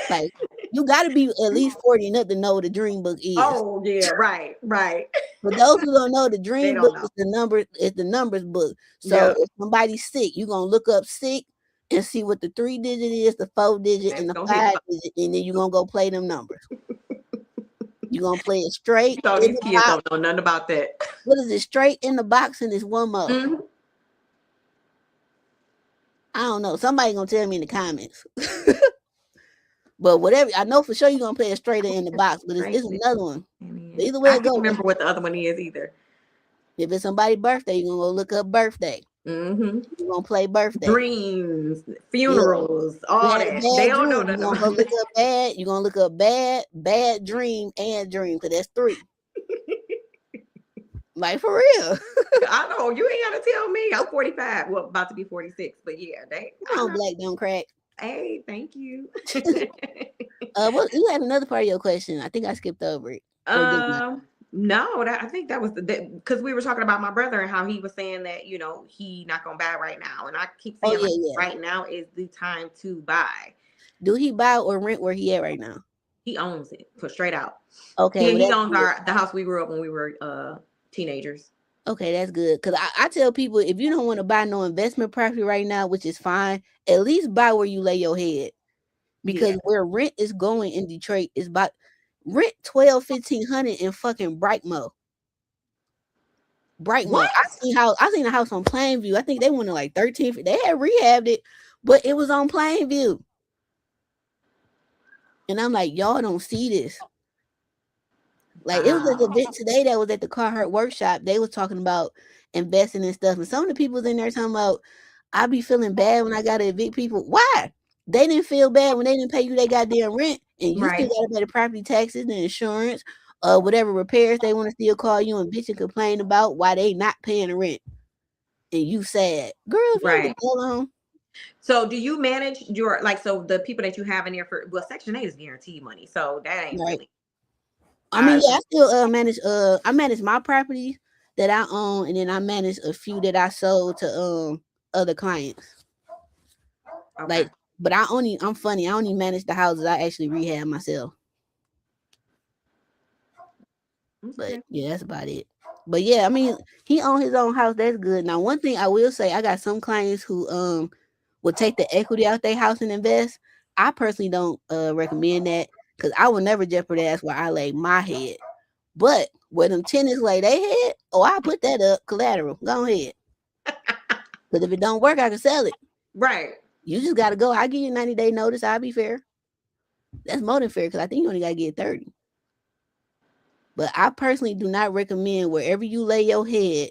Like you got to be at least 40 enough to know what a dream book is. Oh yeah, right, right. For those who don't know, the They dream don't book know. is the number. It's the numbers book. So Yep, if somebody's sick, you're gonna look up sick and see what the 3 digit is, the 4 digit, and that's the gonna hit. 5 digit, and then you're gonna go play them numbers. You're gonna play it straight So in these the kids box. don't know nothing about that. What is it? Straight in the box, and it's one more. Mhm. I don't know. Somebody gonna tell me in the comments. But whatever, I know for sure you're gonna play it straight in the box. But it's Right. another one. But either way I it can't goes, remember what the other one is either. if it's somebody's birthday, you're gonna go look up birthday. Hmm. You're gonna play birthday. Dreams, Yeah. funerals, You all had a that. They bad don't know dream. You're nothing gonna go about look that. up bad. You're gonna look up bad dream and dream, because that's 3. Like for real. I know you ain't got to tell me. I'm 45. Well, about to be 46. But yeah, they. Come I on, know. black don't crack. Hey, thank you. What you had another part of your question. I think I skipped over it. Or did not. No, I think that was because we were talking about my brother and how he was saying that he not gonna buy right now, and I keep Oh saying like yeah, yeah. right now is the time to buy. Do he buy or rent where he at right now? He owns it for straight out. Okay, well He that's owns good. the house we grew up when we were teenagers. Okay, that's good. Cause I tell people, if you don't want to buy no investment property right now, which is fine, at least buy where you lay your head. Yeah. Because where rent is going in Detroit is about rent 12-1500 in fucking Brightmo. Brightmo. What? I seen a house on Plainview. I think they went to like 13. They had rehabbed it, but it was on Plainview. And I'm like, y'all don't see this. Like it was an Wow. event today that was at the Carhartt workshop. They was talking about investing and stuff. And some of the people was in there talking about, I be feeling bad when I gotta evict people. Why? They didn't feel bad when they didn't pay you their goddamn rent, and you still Right. gotta pay the property taxes and insurance, whatever repairs they want to still call you and bitch and complain about why they not paying the rent. And you sad. Girl, if you don't get Right. the hell on. So do you manage your so the people that you have in there for Section 8 is guaranteed money, so that ain't Right. really. I mean, I yeah, I still I manage my properties that I own, and then I manage a few that I sold to other clients. Okay. Like, but I'm funny. I only manage the houses I actually rehab myself. But Okay. yeah, that's about it. But yeah, I mean, he owned his own house. That's good. Now, one thing I will say, I got some clients who will take the equity out their house and invest. I personally don't recommend that because I will never jeopardize where I lay my head. But where them tenants lay their head, oh, I put that up collateral. Go ahead. Because if it don't work, I can sell it. Right. You just gotta go. I give you 90-day notice. I'll be fair. That's more than fair because I think you only gotta get 30. But I personally do not recommend wherever you lay your head,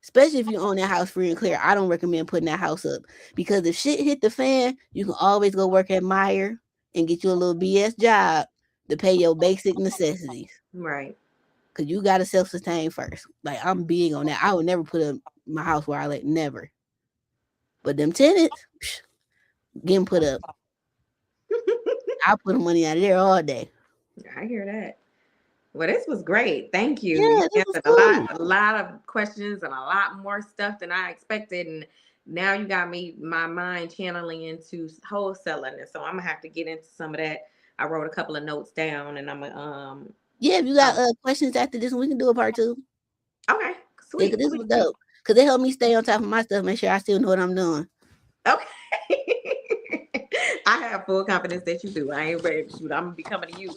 especially if you own that house free and clear. I don't recommend putting that house up because if shit hit the fan, you can always go work at Meyer and get you a little BS job to pay your basic necessities. Right. Cause you gotta self-sustain first. Like I'm big on that. I would never put up my house where I let never. But them tenants, getting put up. I put the money out of there all day. I hear that. Well, this was great. Thank you. You Yeah, this was answered cool. a lot of questions and a lot more stuff than I expected. And now you got my mind channeling into wholesaling. And so I'm gonna have to get into some of that. I wrote a couple of notes down, and I'm gonna Yeah, if you got questions after this one, we can do a part 2. okay, Yeah, cause sweet, this sweet, was sweet. dope. Cause it helped me stay on top of my stuff, make sure I still know what I'm doing. Okay. I have full confidence that you do. I ain't ready to shoot. I'm gonna be coming to you.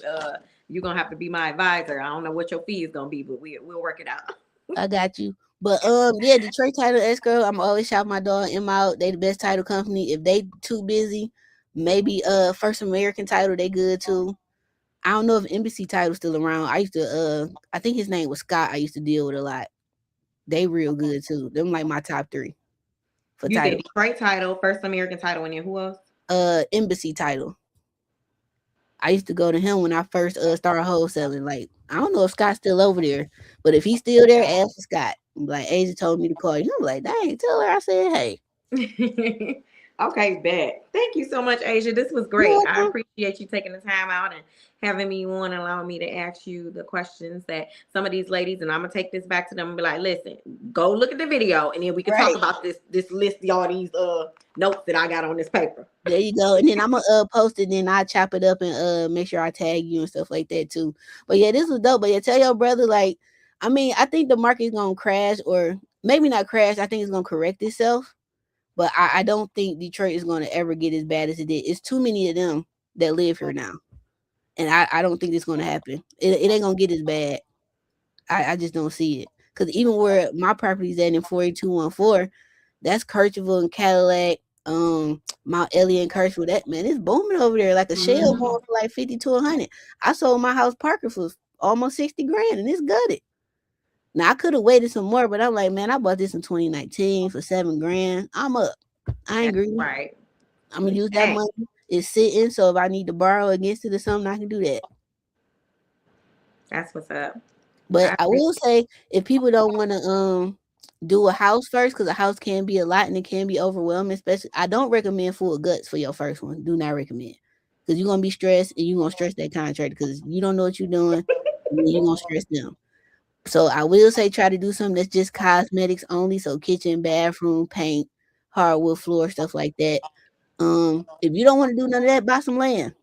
You're gonna have to be my advisor. I don't know what your fee is gonna be, but we'll work it out. I got you. But yeah, Detroit Title Escrow, I'm always shout my dog M out. They the best title company. If they too busy, maybe First American Title, they good too. I don't know if Embassy Title's still around. I used to I think his name was Scott. I used to deal with a lot. They real good too. Them like my top 3 for You said title. Detroit title, First American title, and then who else? Embassy Title. I used to go to him when I first started wholesaling. Like, I don't know if Scott's still over there, but if he's still there, ask for Scott. Like, Asia told me to call you. I'm like, dang, tell her I said, hey. Okay, bet. Thank you so much, Asia. This was You're great. I welcome. appreciate you taking the time out and having me on, allowing me to ask you the questions that some of these ladies, and I'm gonna take this back to them and be like, listen, go look at the video, and then we can talk Right. about this list, all these notes that I got on this paper. There you go. And then I'm gonna post it, then I chop it up and make sure I tag you and stuff like that too. But yeah, this was dope. But yeah, tell your brother, like, I mean, I think the market's gonna crash, or maybe not crash. I think it's gonna correct itself. But I don't think Detroit is gonna ever get as bad as it did. It's too many of them that live here now. And I don't think it's gonna happen. It ain't gonna get as bad. I just don't see it. Cause even where my property's at in 4214, that's Kirchville and Cadillac, Mount Elliott and Kirchville. That man, it's booming over there like a shell Mhm. going for like 50 to 100. I sold my house Parker for almost 60 grand and it's gutted. Now I could have waited some more, but I'm like, man, I bought this in 2019 for 7 grand. I'm up. I ain't That's greedy. right. I'm gonna use that Hey, money. It's sitting, so if I need to borrow against it or something, I can do that. that's what's up. But I I will appreciate. say, if people don't want to do a house first, because a house can be a lot and it can be overwhelming. Especially, I don't recommend full guts for your first one. Do not recommend, because you're gonna be stressed and you're gonna stress that contractor because you don't know what you're doing, and then you're gonna stress them. So I will say, try to do something that's just cosmetics only. So kitchen, bathroom, paint, hardwood floor, stuff like that. If you don't want to do none of that, buy some land.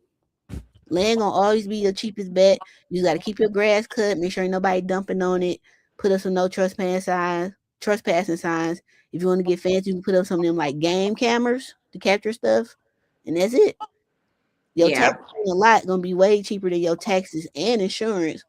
Land gonna always be your cheapest bet. You gotta keep your grass cut, make sure ain't nobody dumping on it. Put up some no trespassing signs. If you want to get fancy, you can put up some of them like game cameras to capture stuff. And that's it. Your tax Yeah, on a lot gonna be way cheaper than your taxes and insurance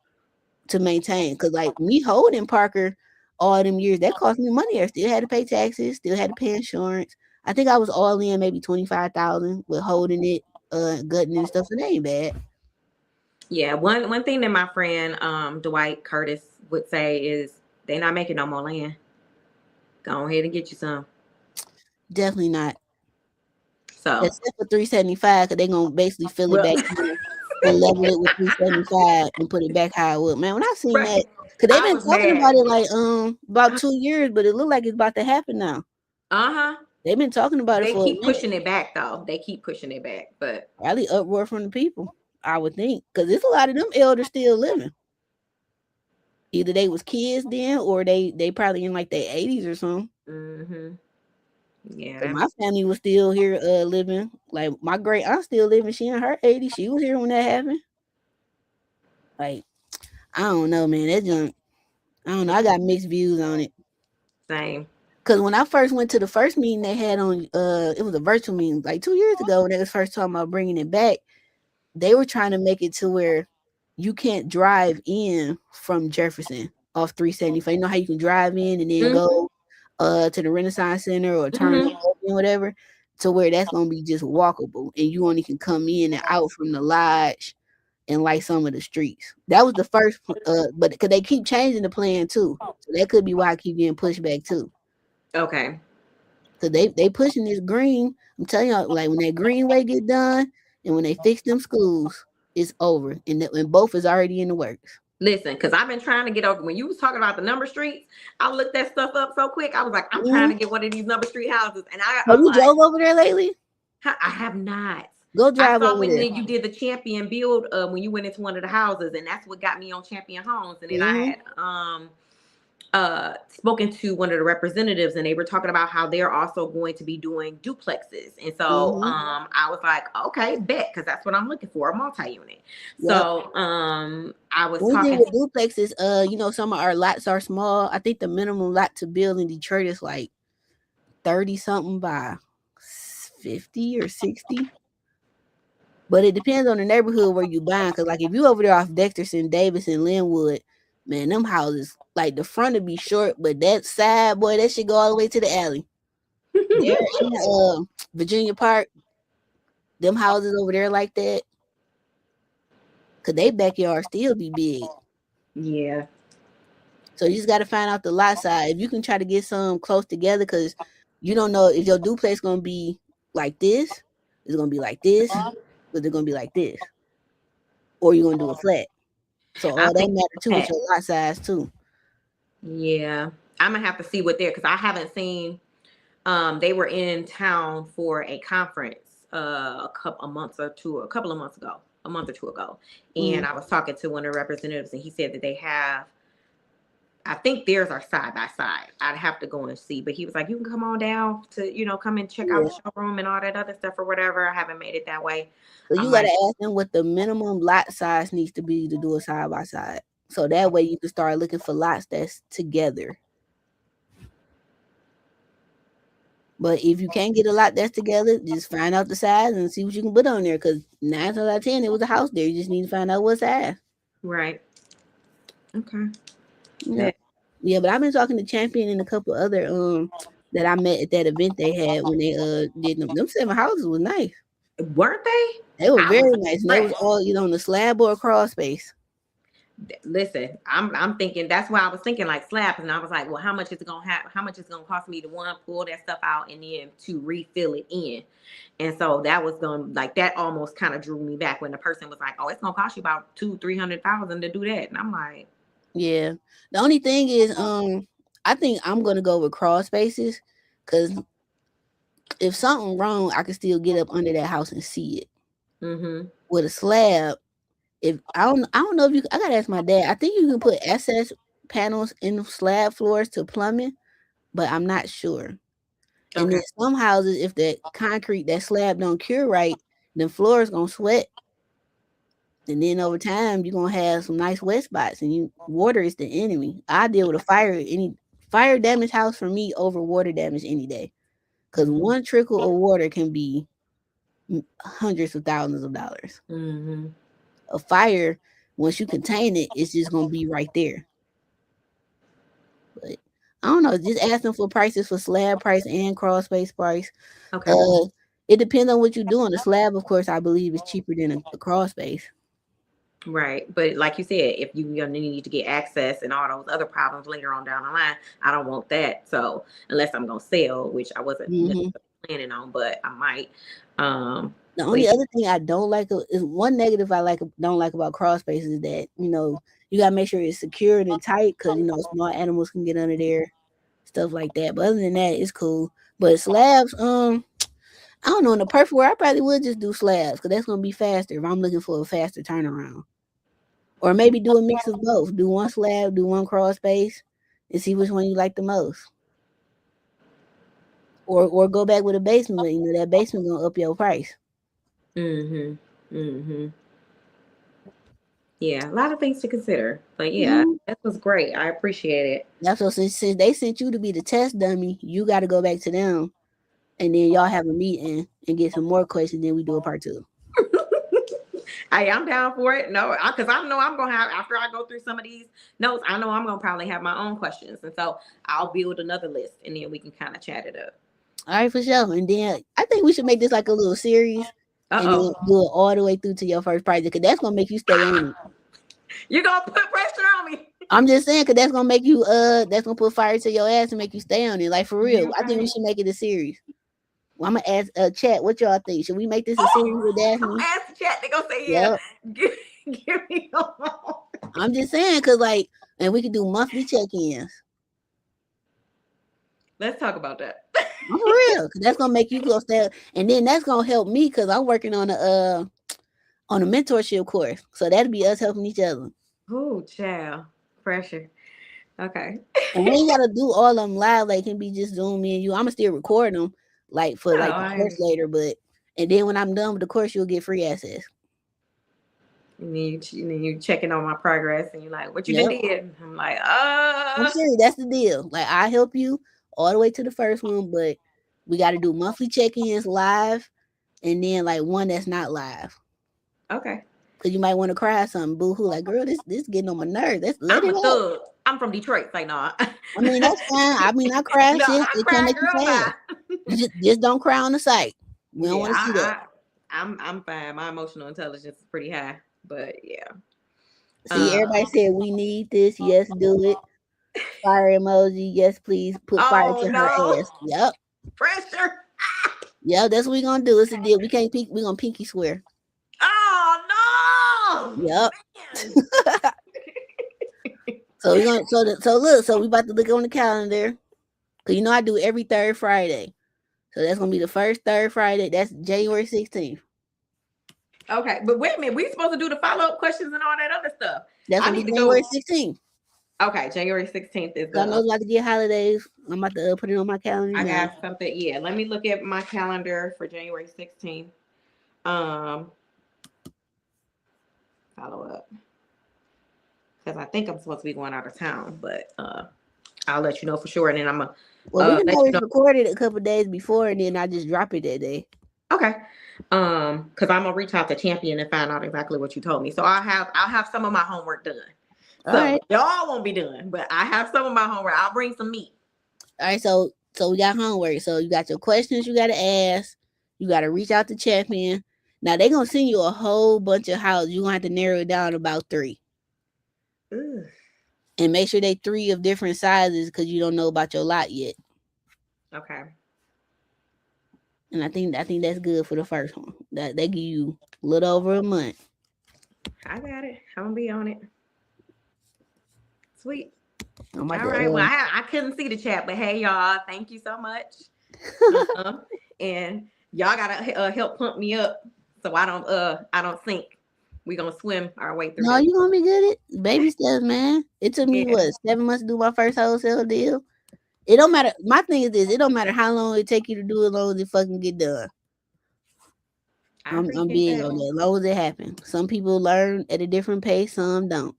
to maintain. Cause like me holding Parker all them years, that cost me money. I still had to pay taxes, still had to pay insurance. I think I was all in maybe 25,000 with holding it, gutting and stuff, so that ain't bad. yeah. One thing that my friend Dwight Curtis would say is they're not making no more land. Go ahead and get you some. Definitely not. So, Except for 375, because they gonna basically fill it well, back in and level it with 375 and put it back how it was. Man, when I seen that, right. because they've I been was talking about mad. it like about 2 years, but it looked like it's about to happen now. Uh huh. They've been talking about it They for a keep minute. pushing it back though. They keep pushing it back, but Probably uproar from the people, I would think, because there's a lot of them elders still living. Either they was kids then, or they probably in like their 80s or something. hmm, yeah, Cause that's my family was still here living. Like my great aunt still living. She in her 80s. She was here when that happened. Like, I don't know, man. That junk, I don't know. I got mixed views on it. same. Cause when I first went to the first meeting they had on, it was a virtual meeting like 2 years ago when they was first talking about bringing it back. They were trying to make it to where you can't drive in from Jefferson off 375. You know how you can drive in and then Hmm, go to the Renaissance Center or turn hmm. and whatever, to where that's gonna be just walkable and you only can come in and out from the lodge and like some of the streets. That was the first, but because they keep changing the plan too, so that could be why I keep getting pushed back too. Okay. Cause they pushing this green. I'm telling y'all, like when that greenway get done and when they fix them schools, it's over, and both is already in the works. Listen, because I've been trying to get over. When you was talking about the number streets, I looked that stuff up so quick. I was like, I'm trying Mhm. to get one of these number street houses, and Have I'm you like, drove over there lately? I have not. Go I drive saw over when there. you did the Champion build when you went into one of the houses, and that's what got me on Champion Homes. And then I Mhm. had spoken to one of the representatives, and they were talking about how they're also going to be doing duplexes. And so Mhm. I was like, okay, bet, because that's what I'm looking for, a multi-unit. Yep. So I was One thing talking with duplexes, some of our lots are small. I think the minimum lot to build in Detroit is like 30 something by 50 or 60. But it depends on the neighborhood where you buying. Cause like if you over there off Dexterson, Davis, and Linwood, man, them houses like the front would be short, but that side, boy, that should go all the way to the alley. There in Virginia Park, them houses over there like that, cause they backyard still be big. yeah. So you just gotta find out the lot size. If you can try to get some close together, cause you don't know if your duplex gonna be like this, it's gonna be like this, but they're gonna be like this. or you're gonna do a flat. So I all that think matter too with that. your lot size too. Yeah, I'm gonna have to see what they're because I haven't seen. They were in town for a conference a couple of months ago, a month or two ago, and Mm, I was talking to one of the representatives, and he said that they have. I think theirs are side by side. I'd have to go and see, but he was like, "You can come on down to come and check out yeah. the showroom and all that other stuff or whatever." I haven't made it that way. So I'm you like, gotta ask them what the minimum lot size needs to be to do a side by side. So that way you can start looking for lots that's together. But if you can't get a lot that's together, just find out the size and see what you can put on there. Cause 9 times out of 10, it was a house there. You just need to find out what size. right, okay, Yeah. bet. Yeah, but I've been talking to Champion and a couple other that I met at that event they had when they did them. Them 7 houses was nice. Weren't they? They were I was very nice. And they was impressed. all either on the slab or a crawl space. Listen, I'm thinking that's why I was thinking like slabs, and I was like, well, how much is it gonna have? How much is it gonna cost me to one pull that stuff out and then to refill it in? And so that was gonna like that almost kind of drew me back when the person was like, oh, it's gonna cost you about 200,000-300,000 to do that, and I'm like, Yeah. The only thing is, I think I'm gonna go with crawl spaces because if something wrong, I can still get up under that house and see it. mm-hmm, With a slab, if I don't know if you I gotta ask my dad. I think you can put access panels in slab floors to plumbing, but I'm not sure. And then okay, some houses, if that concrete, that slab don't cure right, then floors gonna sweat. And then over time, you're gonna have some nice wet spots, and water is the enemy. I deal with a any fire damage house for me over water damage any day, because mm-hmm, one trickle of water can be hundreds of thousands of dollars. mm-hmm. A fire, once you contain it, it's just gonna be right there. But I don't know, just asking for prices for slab price and crawl space price. Okay, Uh, it depends on what you're doing. The slab, of course, I believe is cheaper than a crawl space. right. But like you said, if you're gonna need to get access and all those other problems later on down the line, I don't want that. So unless I'm gonna sell, which I wasn't Hmm. necessarily planning on, but I might. Um, The but only other thing I don't like is one negative I don't like about crawl spaces is that you gotta make sure it's secure and tight because small animals can get under there, stuff like that. But other than that, it's cool. But slabs, I don't know. In the perfect world, I probably would just do slabs because that's gonna be faster if I'm looking for a faster turnaround. Or maybe do a mix of both. Do one slab, do one crawl space, and see which one you like the most. Or go back with a basement, but that basement gonna up your price. mm-hmm, mm-hmm. Yeah, a lot of things to consider. But yeah, Mhm. that was great. I appreciate it. That's what since they sent you to be the test dummy, you got to go back to them, and then y'all have a meeting and get some more questions. Then we do a part two. I'm down for it. No, because I know I'm gonna have after I go through some of these notes. I know I'm gonna probably have my own questions, and so I'll build another list, and then we can kind of chat it up. All right, for sure. And then I think we should make this like a little series, Uh and then oh, do it all the way through to your first project, because that's gonna make you stay on it. you're gonna put pressure on me. I'm just saying, because that's gonna make you that's gonna put fire to your ass and make you stay on it. Like for real, You're I think we right. should make it a series. Well, I'm gonna ask chat. What y'all think? Should we make this a series Oh, with don't Daphne? ask the chat. They gonna say yeah. Yep. Give me a moment. I'm just saying, cause like, and we could do monthly check-ins. Let's talk about that. I'm for real, cause that's gonna make you go stay, and then that's gonna help me, cause I'm working on a mentorship course, so that'll be us helping each other. Oh, child, pressure. Okay. And we ain't gotta do all of them live, like it can be just Zoom me and you. I'ma still record them, like for Oh, like the I course understand. later, but and then when I'm done with the course, you'll get free access. You checking on my progress, and you're like, "What you done Yep, did?" I'm like, I'm serious. That's the deal. Like I help you all the way to the first one, but we got to do monthly check-ins live, and then like one that's not live. okay." Cause you might want to cry something, boo hoo. Like, girl, this getting on my nerves. Let's let I'm it a out. thug. I'm from Detroit. Like, no. I mean, that's fine. I mean, I cry No, shit. I It can't cry, make you girl. sad. Bye. Just don't cry on the site. We don't Yeah, want to see that. I'm fine. My emotional intelligence is pretty high, but yeah. See, everybody said we need this. Yes, do it. Fire emoji. Yes, please put fire Oh to her no, ass. Yep. pressure. Yep. That's what we gonna do. It's a deal. We can't peek. We gonna pinky swear. Oh Yep. man. So we gonna so look, so we about to look on the calendar. Cause I do every third Friday. So that's gonna be the first third Friday. That's January 16th. Okay, but wait a minute. We supposed to do the follow up questions and all that other stuff. That's I gonna be need to January go. 16th. Okay, January 16th is Cause I know the. it's about to get holidays. I'm about to put it on my calendar I now. got something. Yeah, let me look at my calendar for January 16th. Um, follow up because I think I'm supposed to be going out of town, but I'll let you know for sure, and then I'm gonna Well, we can let you always know. record it a couple days before, and then I just drop it that day. Okay. Because I'm gonna reach out to Champion and find out exactly what you told me. So I'll have some of my homework done. All So right. y'all won't be done, but I have some of my homework. I'll bring some meat. All right. So we got homework. So you got your questions you gotta ask. You gotta reach out to Champion. Now they gonna send you a whole bunch of houses. You gonna have to narrow it down to about 3. Ugh. And make sure they 3 of different sizes because you don't know about your lot yet. Okay. And I think that's good for the first one. That they give you a little over a month. I got it. I'm gonna be on it. Sweet. I'm about All right. Well, to I couldn't see the chat, but hey, y'all, thank you so much. Uh, and y'all gotta help pump me up so I don't sink. We gonna swim our way through no, this. you gonna be good at baby steps, man. It took me Yeah. what 7 months to do my first wholesale deal. It don't matter. My thing is this: it don't matter how long it take you to do it, as long as it fucking get done. I I'm appreciate big that. on that. As long as it happens. Some people learn at a different pace, some don't.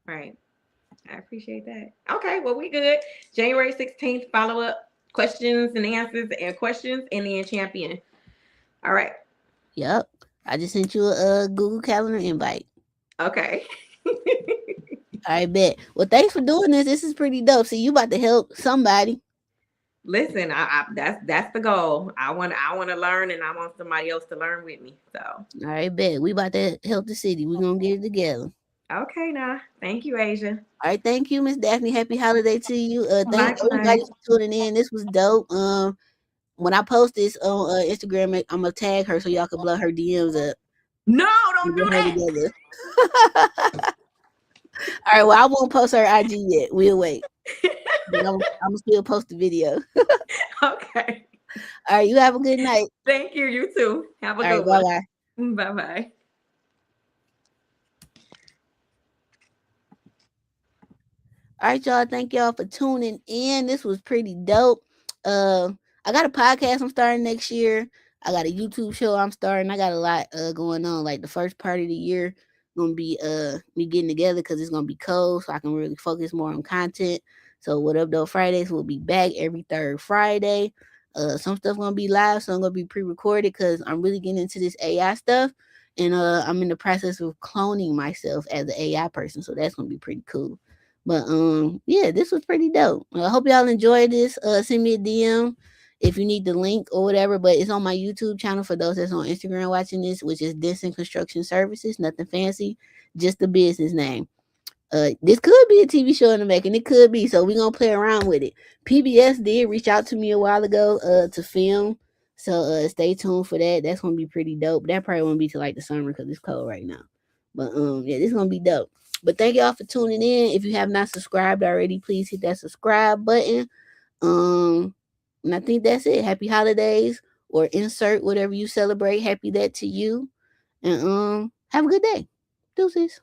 Right. I appreciate that. Okay, well, we good. January 16th, follow up questions and answers and questions, and then champion. All right. Yep. I just sent you a Google Calendar invite. Okay. I bet. Well, thanks for doing this. This is pretty dope. See, you about to help somebody. Listen, that's the goal. I want to learn, and I want somebody else to learn with me. So, I bet. We about to help the city. We gonna get it together. okay, now, thank you, Asia. All right, thank you, Miss Daphne. Happy holiday to you. Thank everybody Likewise. for tuning in. This was dope. When I post this on Instagram, I'm gonna tag her so y'all can blow her DMs up No, and don't do get her that. together. All right, well, I won't post her IG yet. We'll wait. But I'm still post the video. Okay. All right, you have a good night. Thank you. You too. Have a All right, good bye one. bye. Bye bye. All right, y'all. Thank y'all for tuning in. This was pretty dope. Uh, I got a podcast I'm starting next year. I got a YouTube show I'm starting. I got a lot going on. Like the first part of the year gonna be me getting together because it's gonna be cold, so I can really focus more on content. So what up though Fridays will be back every third Friday. Some stuff gonna be live, some gonna be pre-recorded because I'm really getting into this AI stuff, and I'm in the process of cloning myself as an AI person. So that's gonna be pretty cool. But yeah, this was pretty dope. I hope y'all enjoyed this. Send me a DM if you need the link or whatever. But it's on my YouTube channel for those that's on Instagram watching this, which is Denson Construction Services. Nothing fancy, just the business name. This could be a TV show in the making. It could be. So we're gonna play around with it. PBS did reach out to me a while ago to film. So stay tuned for that. That's gonna be pretty dope. That probably won't be till like the summer because it's cold right now. But yeah, this is gonna be dope. But thank y'all for tuning in. If you have not subscribed already, please hit that subscribe button. Um, and I think that's it. Happy holidays or insert whatever you celebrate. Happy that to you. And have a good day. Deuces.